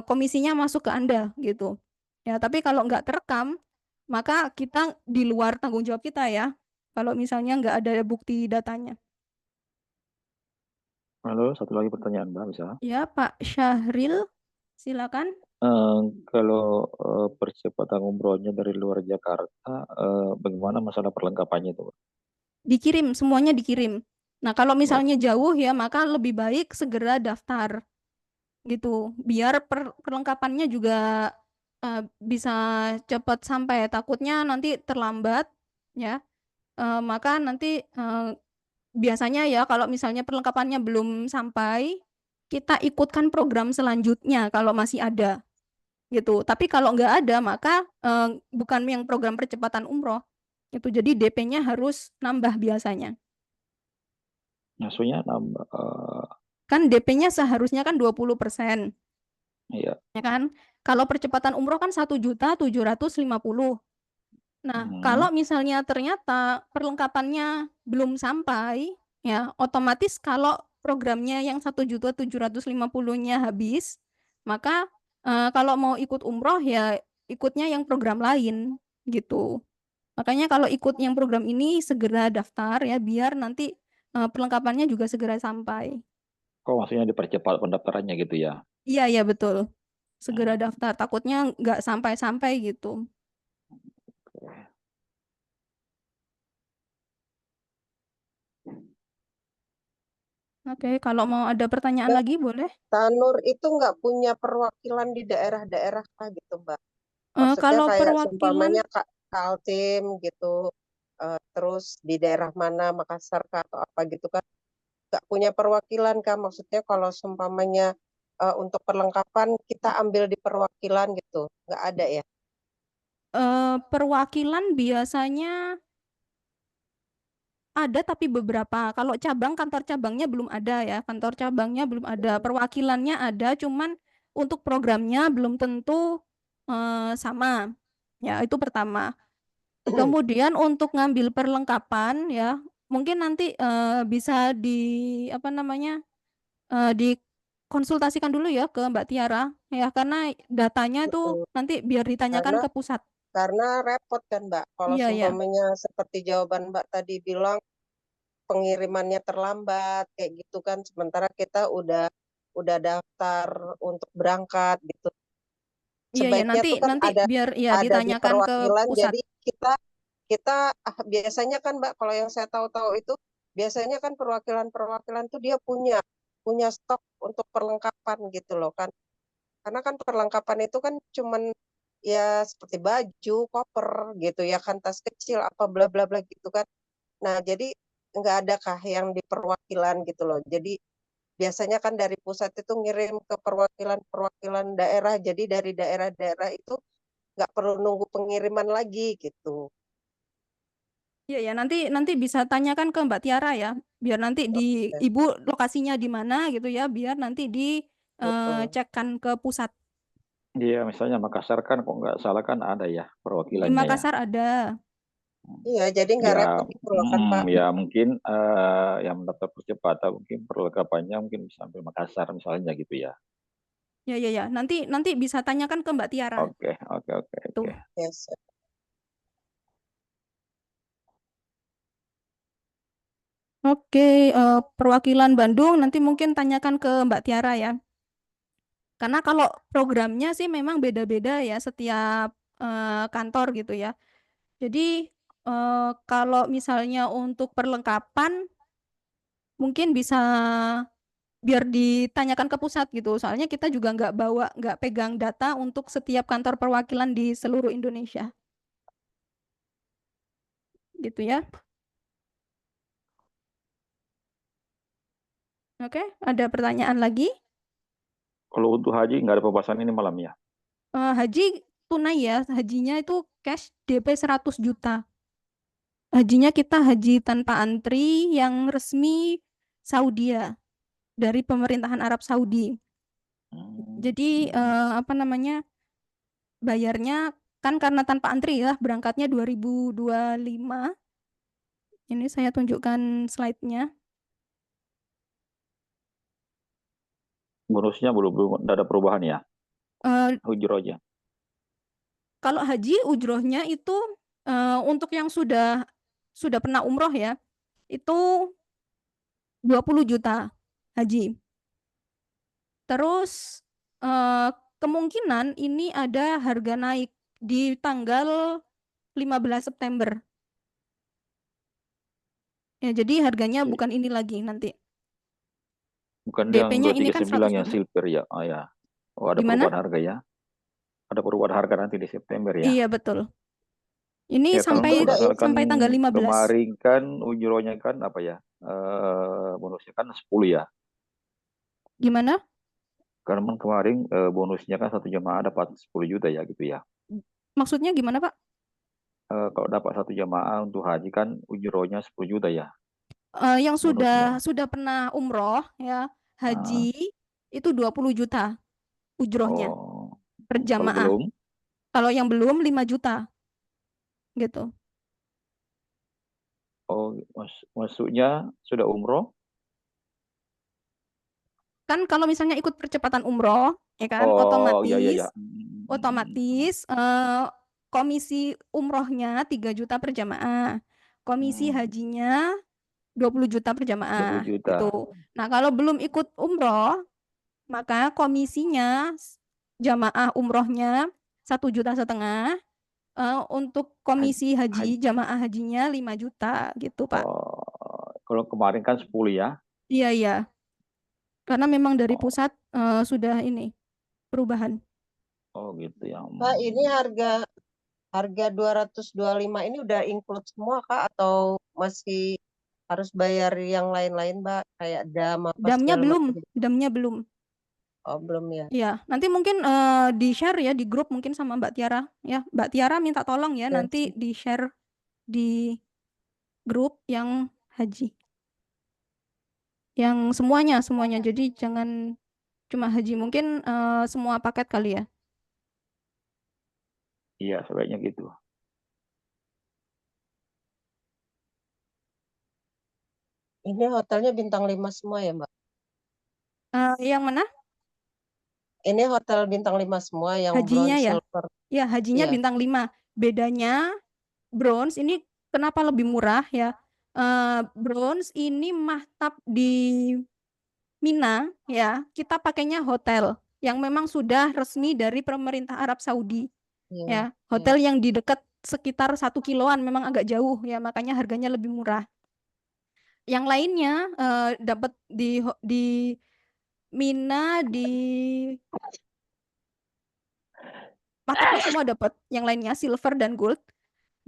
komisinya masuk ke Anda gitu. Ya, tapi kalau nggak terekam, maka kita di luar tanggung jawab kita ya. Kalau misalnya nggak ada bukti datanya. Halo, satu lagi pertanyaan Mbak, bisa? Ya, Pak Syahril, silakan. Kalau percepatan umrohnya dari luar Jakarta, bagaimana masalah perlengkapannya itu, Mbak? Dikirim, semuanya dikirim. Nah, kalau misalnya jauh ya, maka lebih baik segera daftar gitu. Biar perlengkapannya juga bisa cepat sampai. Takutnya nanti terlambat ya. Maka nanti biasanya ya kalau misalnya perlengkapannya belum sampai, kita ikutkan program selanjutnya kalau masih ada gitu. Tapi kalau nggak ada, maka bukan yang program percepatan umroh. Itu jadi DP-nya harus nambah biasanya. Maksudnya nambah, Kan DP-nya seharusnya kan 20%, iya. ya kan? Kalau percepatan umroh kan 1.750.000. Nah, kalau misalnya ternyata perlengkapannya belum sampai, ya otomatis kalau programnya yang 1.750.000-nya habis, maka kalau mau ikut umroh ya ikutnya yang program lain gitu. Makanya kalau ikut yang program ini segera daftar ya biar nanti perlengkapannya juga segera sampai. Kok maksudnya dipercepat pendaftarannya gitu ya? Iya, iya betul. Segera daftar, takutnya nggak sampai-sampai gitu. Oke, kalau mau ada pertanyaan lagi boleh. Tanur itu nggak punya perwakilan di daerah-daerah gitu, Mbak. Maksudnya Kalau kayak perwakilan, seumpamanya Kaltim gitu, terus di daerah mana, Makassar kah, atau apa gitu kan, nggak punya perwakilan kan? Maksudnya kalau seumpamanya untuk perlengkapan kita ambil di perwakilan gitu, nggak ada ya? perwakilan biasanya ada tapi beberapa. Kalau cabang, kantor cabangnya belum ada ya. Kantor cabangnya belum ada. Perwakilannya ada, cuman untuk programnya belum tentu sama. Ya, itu pertama. Kemudian untuk ngambil perlengkapan ya, mungkin nanti bisa apa namanya, dikonsultasikan dulu ya ke Mbak Tiara ya, karena datanya itu Betul. nanti biar ditanyakan Karena ke pusat. repot kan, Mbak. Kalau Iya, iya. seumpamanya seperti jawaban Mbak tadi bilang pengirimannya terlambat kayak gitu kan, sementara kita udah daftar untuk berangkat gitu. Iya, ya Sebaiknya nanti tuh kan nanti biar ya ada di ditanyakan ke perwakilan, pusat. jadi kita biasanya kan Mbak, kalau yang saya tahu-tahu itu biasanya kan perwakilan tuh dia punya stok untuk perlengkapan gitu loh kan, karena kan perlengkapan itu kan cuman ya seperti baju, koper gitu ya kan, tas kecil apa bla bla bla gitu kan. Nah jadi nggak ada kah yang di perwakilan gitu loh, jadi biasanya kan dari pusat itu ngirim ke perwakilan daerah, jadi dari daerah-daerah itu nggak perlu nunggu pengiriman lagi gitu. Iya, ya nanti bisa tanyakan ke Mbak Tiara ya, biar nanti di Ya, Ibu lokasinya di mana gitu ya, biar nanti betul. cekkan ke pusat. Iya, misalnya Makassar kan kok nggak salah kan ada ya Di perwakilannya ya. Makassar ada. Iya, jadi nggak Ya, repot gitu loh kan Pak. ya mungkin yang mendaftar percepatan mungkin perlengkapannya mungkin bisa sampai Makassar misalnya gitu ya. Ya, ya, ya. Nanti bisa tanyakan ke Mbak Tiara. Oke, oke, oke, Tuh. oke. Yes. Oke, perwakilan Bandung nanti mungkin tanyakan ke Mbak Tiara ya. Karena kalau programnya sih memang beda-beda ya setiap kantor gitu ya. Jadi kalau misalnya untuk perlengkapan mungkin bisa biar ditanyakan ke pusat gitu. Soalnya kita juga nggak pegang data untuk setiap kantor perwakilan di seluruh Indonesia. Gitu ya. Oke, ada pertanyaan lagi? Kalau untuk haji nggak ada pembahasan ini malam ya? Haji tunai ya, hajinya itu cash DP 100 juta. Hajinya kita haji tanpa antri yang resmi Saudi ya, dari pemerintahan Arab Saudi. Jadi apa namanya, bayarnya kan karena tanpa antri ya, berangkatnya 2025. Ini saya tunjukkan slide-nya. Bonusnya belum ada perubahan ya? Eh, Ujrohnya. Kalau haji ujrohnya itu untuk yang sudah pernah umroh ya, itu 20 juta haji. Terus kemungkinan ini ada harga naik di tanggal 15 September. Ya, jadi harganya bukan ini lagi nanti. Bukan yang DP-nya ini kan 239 100 yang juta. silver ya? Oh ya. Oh, ada Gimana? perubahan harga ya? Ada perubahan harga nanti di September ya? Iya, betul. Ini Ya kalau sampai berdasarkan tanggal 15. kemarin kan ujrohnya kan apa ya? Bonusnya kan 10 ya. Gimana? Karena kemarin bonusnya kan satu jemaah dapat 10 juta ya gitu ya. Maksudnya gimana, Pak? Kalau dapat satu jemaah untuk haji kan ujrohnya 10 juta ya Yang bonusnya. sudah pernah umroh ya, haji itu 20 juta ujrohnya Oh, per kalau jamaah. belum? Kalau yang belum 5 juta gitu. Oh, maksudnya sudah umroh? Kan kalau misalnya ikut percepatan umroh, ya kan, Oh, ya ya ya. otomatis komisi umrohnya 3 juta per jamaah. Komisi hajinya 20 juta per 20 jamaah juta. gitu. Nah, kalau belum ikut umroh, maka komisinya jamaah umrohnya 1,5 juta. Untuk komisi haji, jamaah hajinya 5 juta gitu, Pak. Oh, kalau kemarin kan 10 ya. Iya, iya. Karena memang dari pusat sudah ini perubahan. Oh, gitu ya. Pak, ini harga 225 ini udah include semua Kak atau masih harus bayar yang lain-lain Mbak kayak dam apa Damnya segala belum, macam? damnya belum. Oh, belum ya. Ya, nanti mungkin di-share ya di grup mungkin sama Mbak Tiara ya. Mbak Tiara minta tolong ya nanti di-share di grup yang haji. Yang semuanya. Jadi jangan cuma haji, mungkin semua paket kali ya. Iya, sebaiknya gitu. Ini hotelnya bintang 5 semua ya Mbak? Yang mana? Ini hotel bintang 5 semua yang Hajinya bronze, ya. silver. Ya, hajinya Iya. bintang 5. Bedanya bronze ini kenapa lebih murah ya? Bronze ini mahtab di Mina ya, kita pakainya hotel yang memang sudah resmi dari pemerintah Arab Saudi Iya. ya. Hotel yang di dekat sekitar 1 kiloan, memang agak jauh ya, makanya harganya lebih murah. Yang lainnya dapat di Mina, di Matapnya semua dapat. Yang lainnya silver dan gold.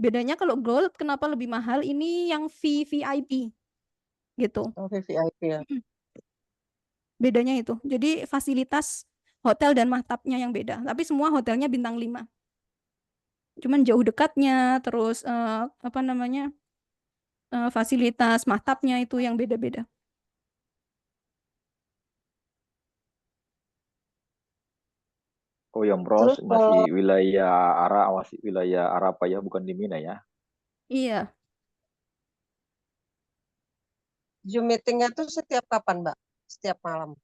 Bedanya kalau gold kenapa lebih mahal? Ini yang VVIP gitu. Oh, VVIP ya. Bedanya itu. Jadi fasilitas hotel dan matapnya yang beda. Tapi semua hotelnya bintang 5. Cuman jauh dekatnya, terus apa namanya, fasilitas matapnya itu yang beda-beda. Oh, yang bronze Terus masih kalau wilayah masih wilayah Arafah ya, bukan di Mina ya. Iya. Zoom meetingnya tuh setiap kapan Mbak? Setiap malam?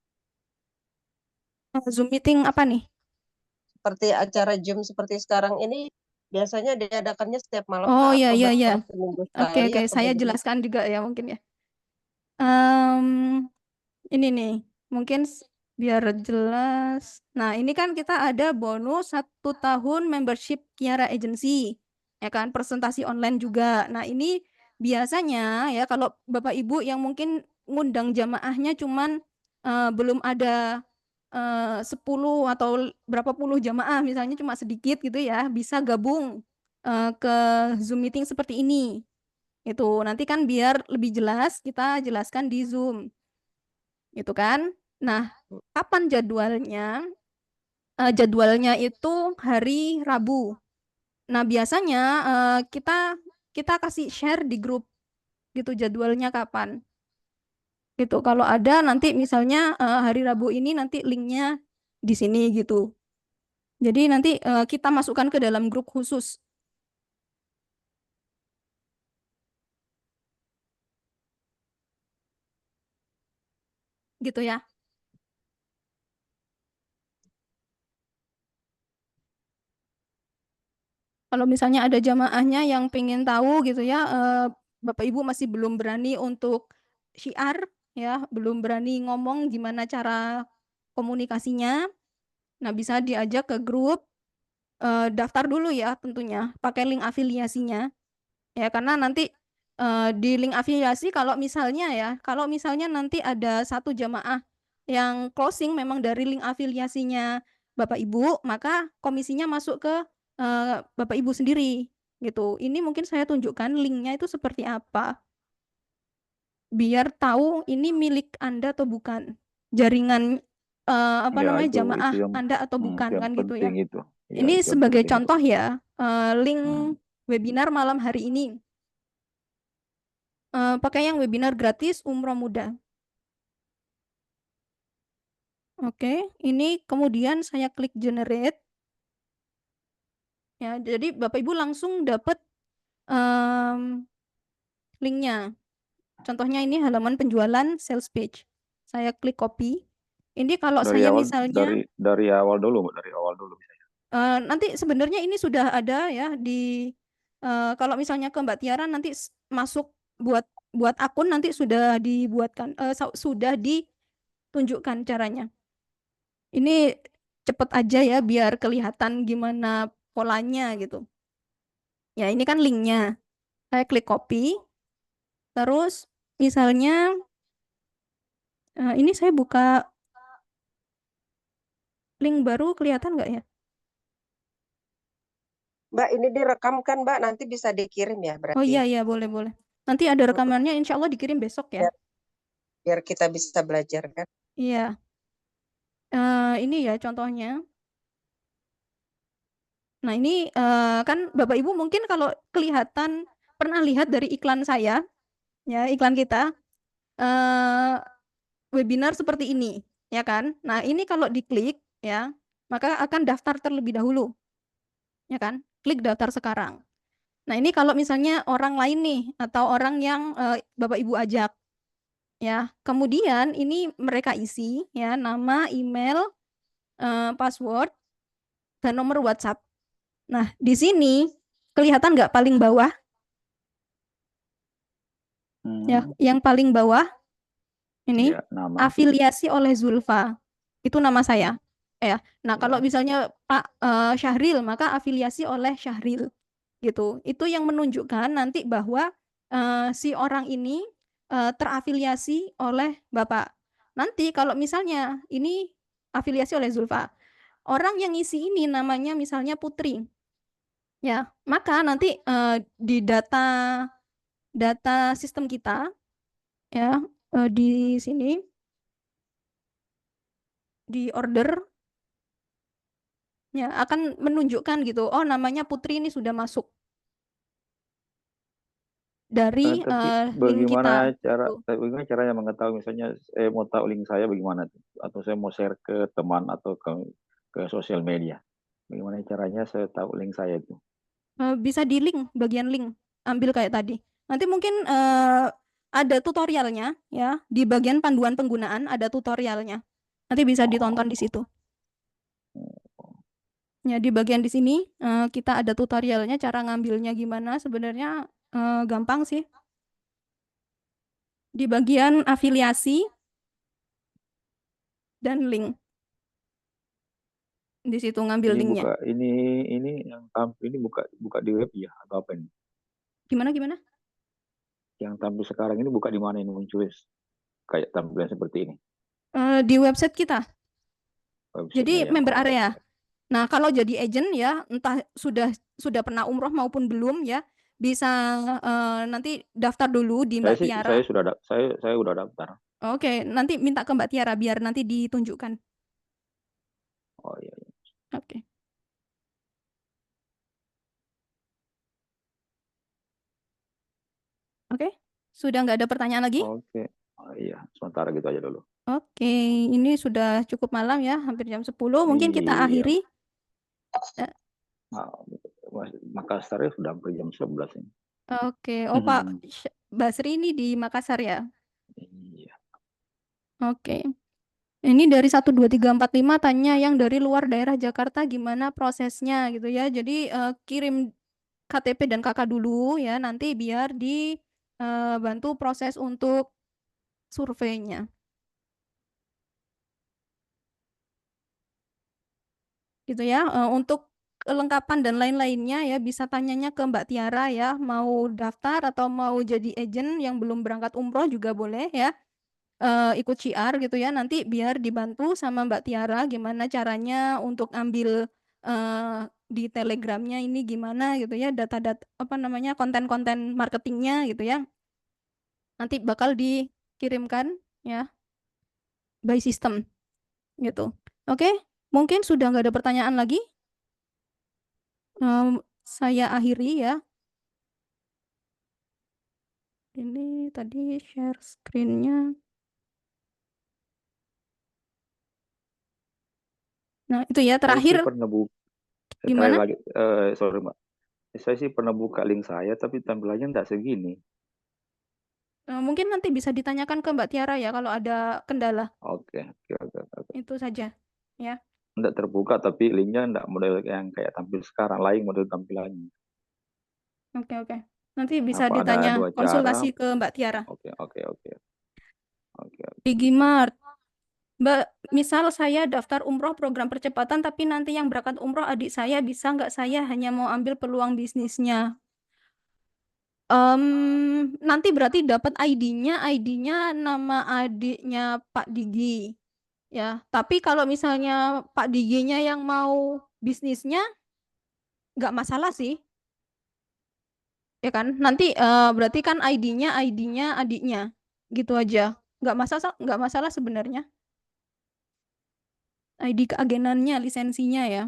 Zoom meeting apa nih? Seperti acara Zoom seperti sekarang ini biasanya diadakannya setiap malam Oh Kak iya atau iya iya. baru seminggu Oke sekali oke, atau saya bagaimana? jelaskan juga ya mungkin ya. Em, ini nih, mungkin biar jelas. Nah, ini kan kita ada bonus 1 tahun membership Kiara Agency, ya kan, presentasi online juga. Nah, ini biasanya ya kalau Bapak Ibu yang mungkin ngundang jamaahnya cuman belum ada 10 atau berapa puluh jamaah, misalnya cuma sedikit gitu ya, bisa gabung ke Zoom meeting seperti ini. Itu nanti kan biar lebih jelas kita jelaskan di Zoom. gitu kan. Nah, kapan jadwalnya? Jadwalnya itu hari Rabu. Nah, biasanya kita kasih share di grup gitu jadwalnya kapan. Gitu. Kalau ada nanti misalnya hari Rabu ini nanti linknya di sini gitu. Jadi nanti kita masukkan ke dalam grup khusus. Gitu ya. Kalau misalnya ada jamaahnya yang pengen tahu gitu ya, Bapak Ibu masih belum berani untuk syiar ya, belum berani ngomong gimana cara komunikasinya. Nah, bisa diajak ke grup, daftar dulu ya tentunya, pakai link afiliasinya. Ya, karena nanti di link afiliasi kalau misalnya nanti ada satu jamaah yang closing memang dari link afiliasinya Bapak Ibu, maka komisinya masuk ke Bapak Ibu sendiri gitu. Ini mungkin saya tunjukkan linknya itu seperti apa, biar tahu ini milik Anda atau bukan, jaringan Ya, itu jamaah yang Anda atau bukan yang kan gitu ya. penting itu. Ya, Ini itu yang sebagai penting itu. contoh ya, link Hmm. webinar malam hari ini. Pakai yang webinar gratis Umroh Mudah. Oke, ini kemudian saya klik generate. Ya, jadi Bapak Ibu langsung dapat linknya. Contohnya ini halaman penjualan sales page. Saya klik copy. Ini kalau Dari saya awal misalnya dari awal dulu, dari awal dulu misalnya. nanti sebenarnya ini sudah ada ya di kalau misalnya ke Mbak Tiara nanti masuk buat akun nanti sudah dibuatkan sudah ditunjukkan caranya. Ini cepet aja ya biar kelihatan gimana polanya gitu. Ya, ini kan linknya. Saya klik copy. Terus misalnya ini saya buka link baru, kelihatan nggak ya? Mbak, ini direkam kan, Mbak? Nanti bisa dikirim ya Oh berarti. iya, boleh. Nanti ada rekamannya, insya Allah dikirim besok ya. Biar kita bisa belajar kan. Iya. Ini ya contohnya. Nah, ini kan Bapak Ibu mungkin kalau kelihatan pernah lihat dari iklan saya, ya iklan kita, webinar seperti ini, ya kan? Nah, ini kalau diklik, ya, maka akan daftar terlebih dahulu, ya kan? Klik daftar sekarang. Nah, ini kalau misalnya orang lain nih, atau orang yang Bapak Ibu ajak, ya. Kemudian ini mereka isi, ya, nama, email, password, dan nomor WhatsApp. Nah, di sini kelihatan nggak paling bawah? Ya, yang paling bawah ini Ya, nama. afiliasi oleh Zulfa. Itu nama saya. Ya. Nah, kalau Ya. misalnya Pak Syahril, maka afiliasi oleh Syahril. Gitu. Itu yang menunjukkan nanti bahwa si orang ini terafiliasi oleh Bapak. Nanti kalau misalnya ini afiliasi oleh Zulfa, orang yang isi ini namanya misalnya Putri. Ya, maka nanti di data sistem kita ya di sini di order ya akan menunjukkan gitu. Oh, namanya Putri ini sudah masuk dari Tapi link kita. Gitu. bagaimana caranya mengetahui misalnya saya mau tahu link saya bagaimana tuh? Atau saya mau share ke teman atau ke sosial media. Bagaimana caranya saya tahu link saya itu? Bisa di link, bagian link, ambil kayak tadi. Nanti mungkin ada tutorialnya ya, di bagian panduan penggunaan ada tutorialnya. Nanti bisa ditonton di situ. Ya, di bagian di sini kita ada tutorialnya, cara ngambilnya gimana. Sebenarnya gampang sih. Di bagian afiliasi dan link. Di situ ngambil Ini linknya. ini yang tampil ini buka di web ya atau apa ini? Gimana? Yang tampil sekarang ini buka di mana ini muncul kayak tampilan seperti ini? Di website kita. Jadi Websitenya ya. member area. Nah, kalau jadi agent ya, entah sudah pernah umroh maupun belum ya, bisa nanti daftar dulu di Mbak Tiara. Saya sudah daftar. Oke, nanti minta ke Mbak Tiara biar nanti ditunjukkan. Oh iya. Oke. Oke, sudah nggak ada pertanyaan lagi? Oke. Oh, iya, sementara gitu aja dulu. Oke, ini sudah cukup malam ya, hampir jam 10. Mungkin kita Iya. akhiri. Eh, Makassar ya sudah hampir jam 11 ini. Oke, oh Pak Basri ini di Makassar ya? Iya. Oke. Ini dari 1, 2, 3, 4, 5 tanya yang dari luar daerah Jakarta gimana prosesnya gitu ya. Jadi kirim KTP dan KK dulu ya, nanti biar dibantu proses untuk surveinya. Gitu ya. Untuk kelengkapan dan lain-lainnya ya bisa tanyanya ke Mbak Tiara ya, mau daftar atau mau jadi agent yang belum berangkat umroh juga boleh ya. Ikut syiar gitu ya, nanti biar dibantu sama Mbak Tiara gimana caranya untuk ambil di Telegramnya ini gimana gitu ya, data-data apa namanya, konten-konten marketingnya gitu ya, nanti bakal dikirimkan ya by system gitu. Oke, mungkin sudah nggak ada pertanyaan lagi. Saya akhiri ya. Ini tadi share screen-nya. Nah, itu ya Saya sih terakhir. pernah buka, Gimana? lagi, sorry Mbak. Saya sih pernah buka link saya, tapi tampilannya nggak segini. Mungkin nanti bisa ditanyakan ke Mbak Tiara ya kalau ada kendala. Oke. Itu saja ya. Nggak terbuka, tapi linknya nggak model yang kayak tampil sekarang, lain model tampilannya. Oke. Nanti bisa Apa ada ditanya 2 cara? konsultasi ke Mbak Tiara. Oke. Di Gmart. Mbak, misal saya daftar umroh program percepatan, tapi nanti yang berangkat umroh adik saya, bisa nggak saya hanya mau ambil peluang bisnisnya? Nanti berarti dapat ID-nya nama adiknya Pak Digi. Ya, tapi kalau misalnya Pak Diginya yang mau bisnisnya, nggak masalah sih. Ya kan? Nanti berarti kan ID-nya adiknya. Gitu aja. Nggak masalah sebenarnya. ID keagenannya, lisensinya ya.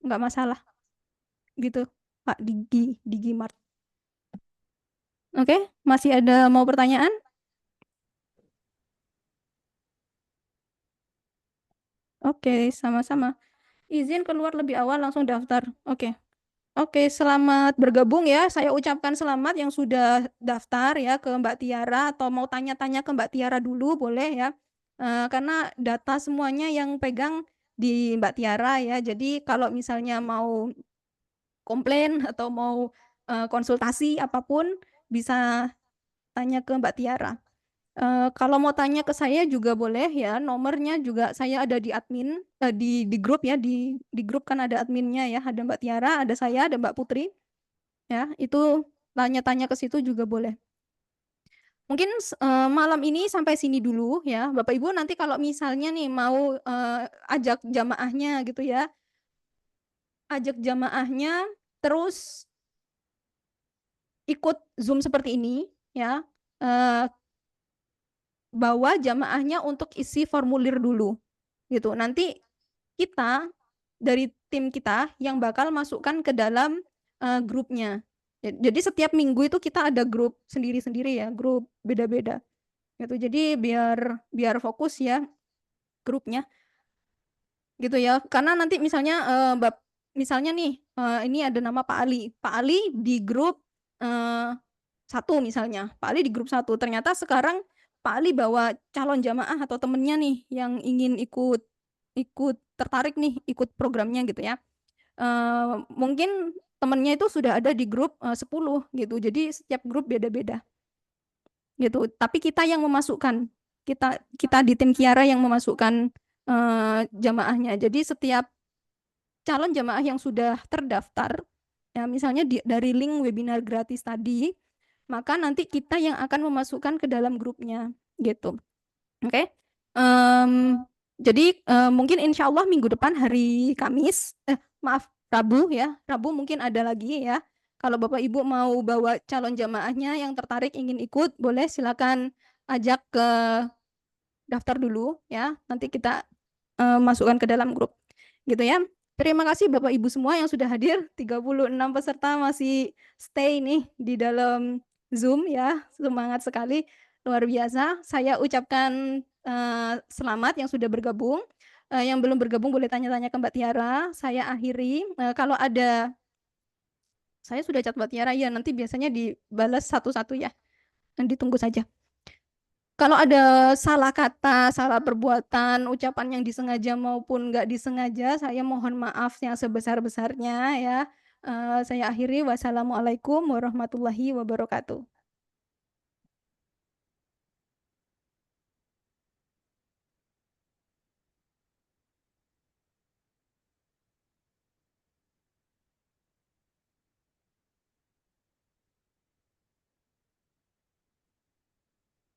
Nggak masalah. Gitu, Pak Digi Mart. Oke, masih ada mau pertanyaan? Oke, sama-sama. Izin keluar lebih awal langsung daftar. Oke, selamat bergabung ya. Saya ucapkan selamat yang sudah daftar ya ke Mbak Tiara, atau mau tanya-tanya ke Mbak Tiara dulu boleh ya. Karena data semuanya yang pegang di Mbak Tiara ya. Jadi kalau misalnya mau komplain atau mau konsultasi apapun bisa tanya ke Mbak Tiara. Kalau mau tanya ke saya juga boleh ya. Nomornya juga saya ada di admin, di grup ya, di grup kan ada adminnya ya. Ada Mbak Tiara, ada saya, ada Mbak Putri. Ya, itu tanya-tanya ke situ juga boleh. Mungkin malam ini sampai sini dulu ya. Bapak Ibu nanti kalau misalnya nih mau ajak jamaahnya gitu ya. Ajak jamaahnya terus ikut Zoom seperti ini ya. Bawa jamaahnya untuk isi formulir dulu gitu. Nanti kita dari tim kita yang bakal masukkan ke dalam grupnya. Jadi setiap minggu itu kita ada grup sendiri-sendiri ya, grup beda-beda. Gitu. Jadi biar fokus ya grupnya. Gitu ya. Karena nanti misalnya misalnya nih ini ada nama Pak Ali. Pak Ali di grup 1 misalnya. Pak Ali di grup 1. Ternyata sekarang Pak Ali bawa calon jamaah atau temennya nih yang ingin ikut tertarik nih ikut programnya gitu ya. Mungkin temennya itu sudah ada di grup 10 gitu. Jadi setiap grup beda-beda. Gitu. Tapi kita yang memasukkan. Kita di tim Kiara yang memasukkan jamaahnya. Jadi setiap calon jamaah yang sudah terdaftar ya misalnya dari link webinar gratis tadi, maka nanti kita yang akan memasukkan ke dalam grupnya gitu. Oke. Jadi mungkin insya Allah minggu depan hari Kamis, maaf Rabu ya, Rabu mungkin ada lagi ya. Kalau Bapak Ibu mau bawa calon jamaahnya yang tertarik ingin ikut, boleh silakan ajak ke daftar dulu ya. Nanti kita masukkan ke dalam grup. Gitu ya. Terima kasih Bapak Ibu semua yang sudah hadir. 36 peserta masih stay nih di dalam Zoom ya. Semangat sekali, luar biasa. Saya ucapkan selamat yang sudah bergabung. Yang belum bergabung boleh tanya-tanya ke Mbak Tiara. Saya akhiri. Kalau ada, saya sudah chat Mbak Tiara ya, nanti biasanya dibalas satu-satu ya. Dan ditunggu saja. Kalau ada salah kata, salah perbuatan, ucapan yang disengaja maupun nggak disengaja, saya mohon maaf yang sebesar-besarnya ya. Saya akhiri. Wassalamualaikum warahmatullahi wabarakatuh.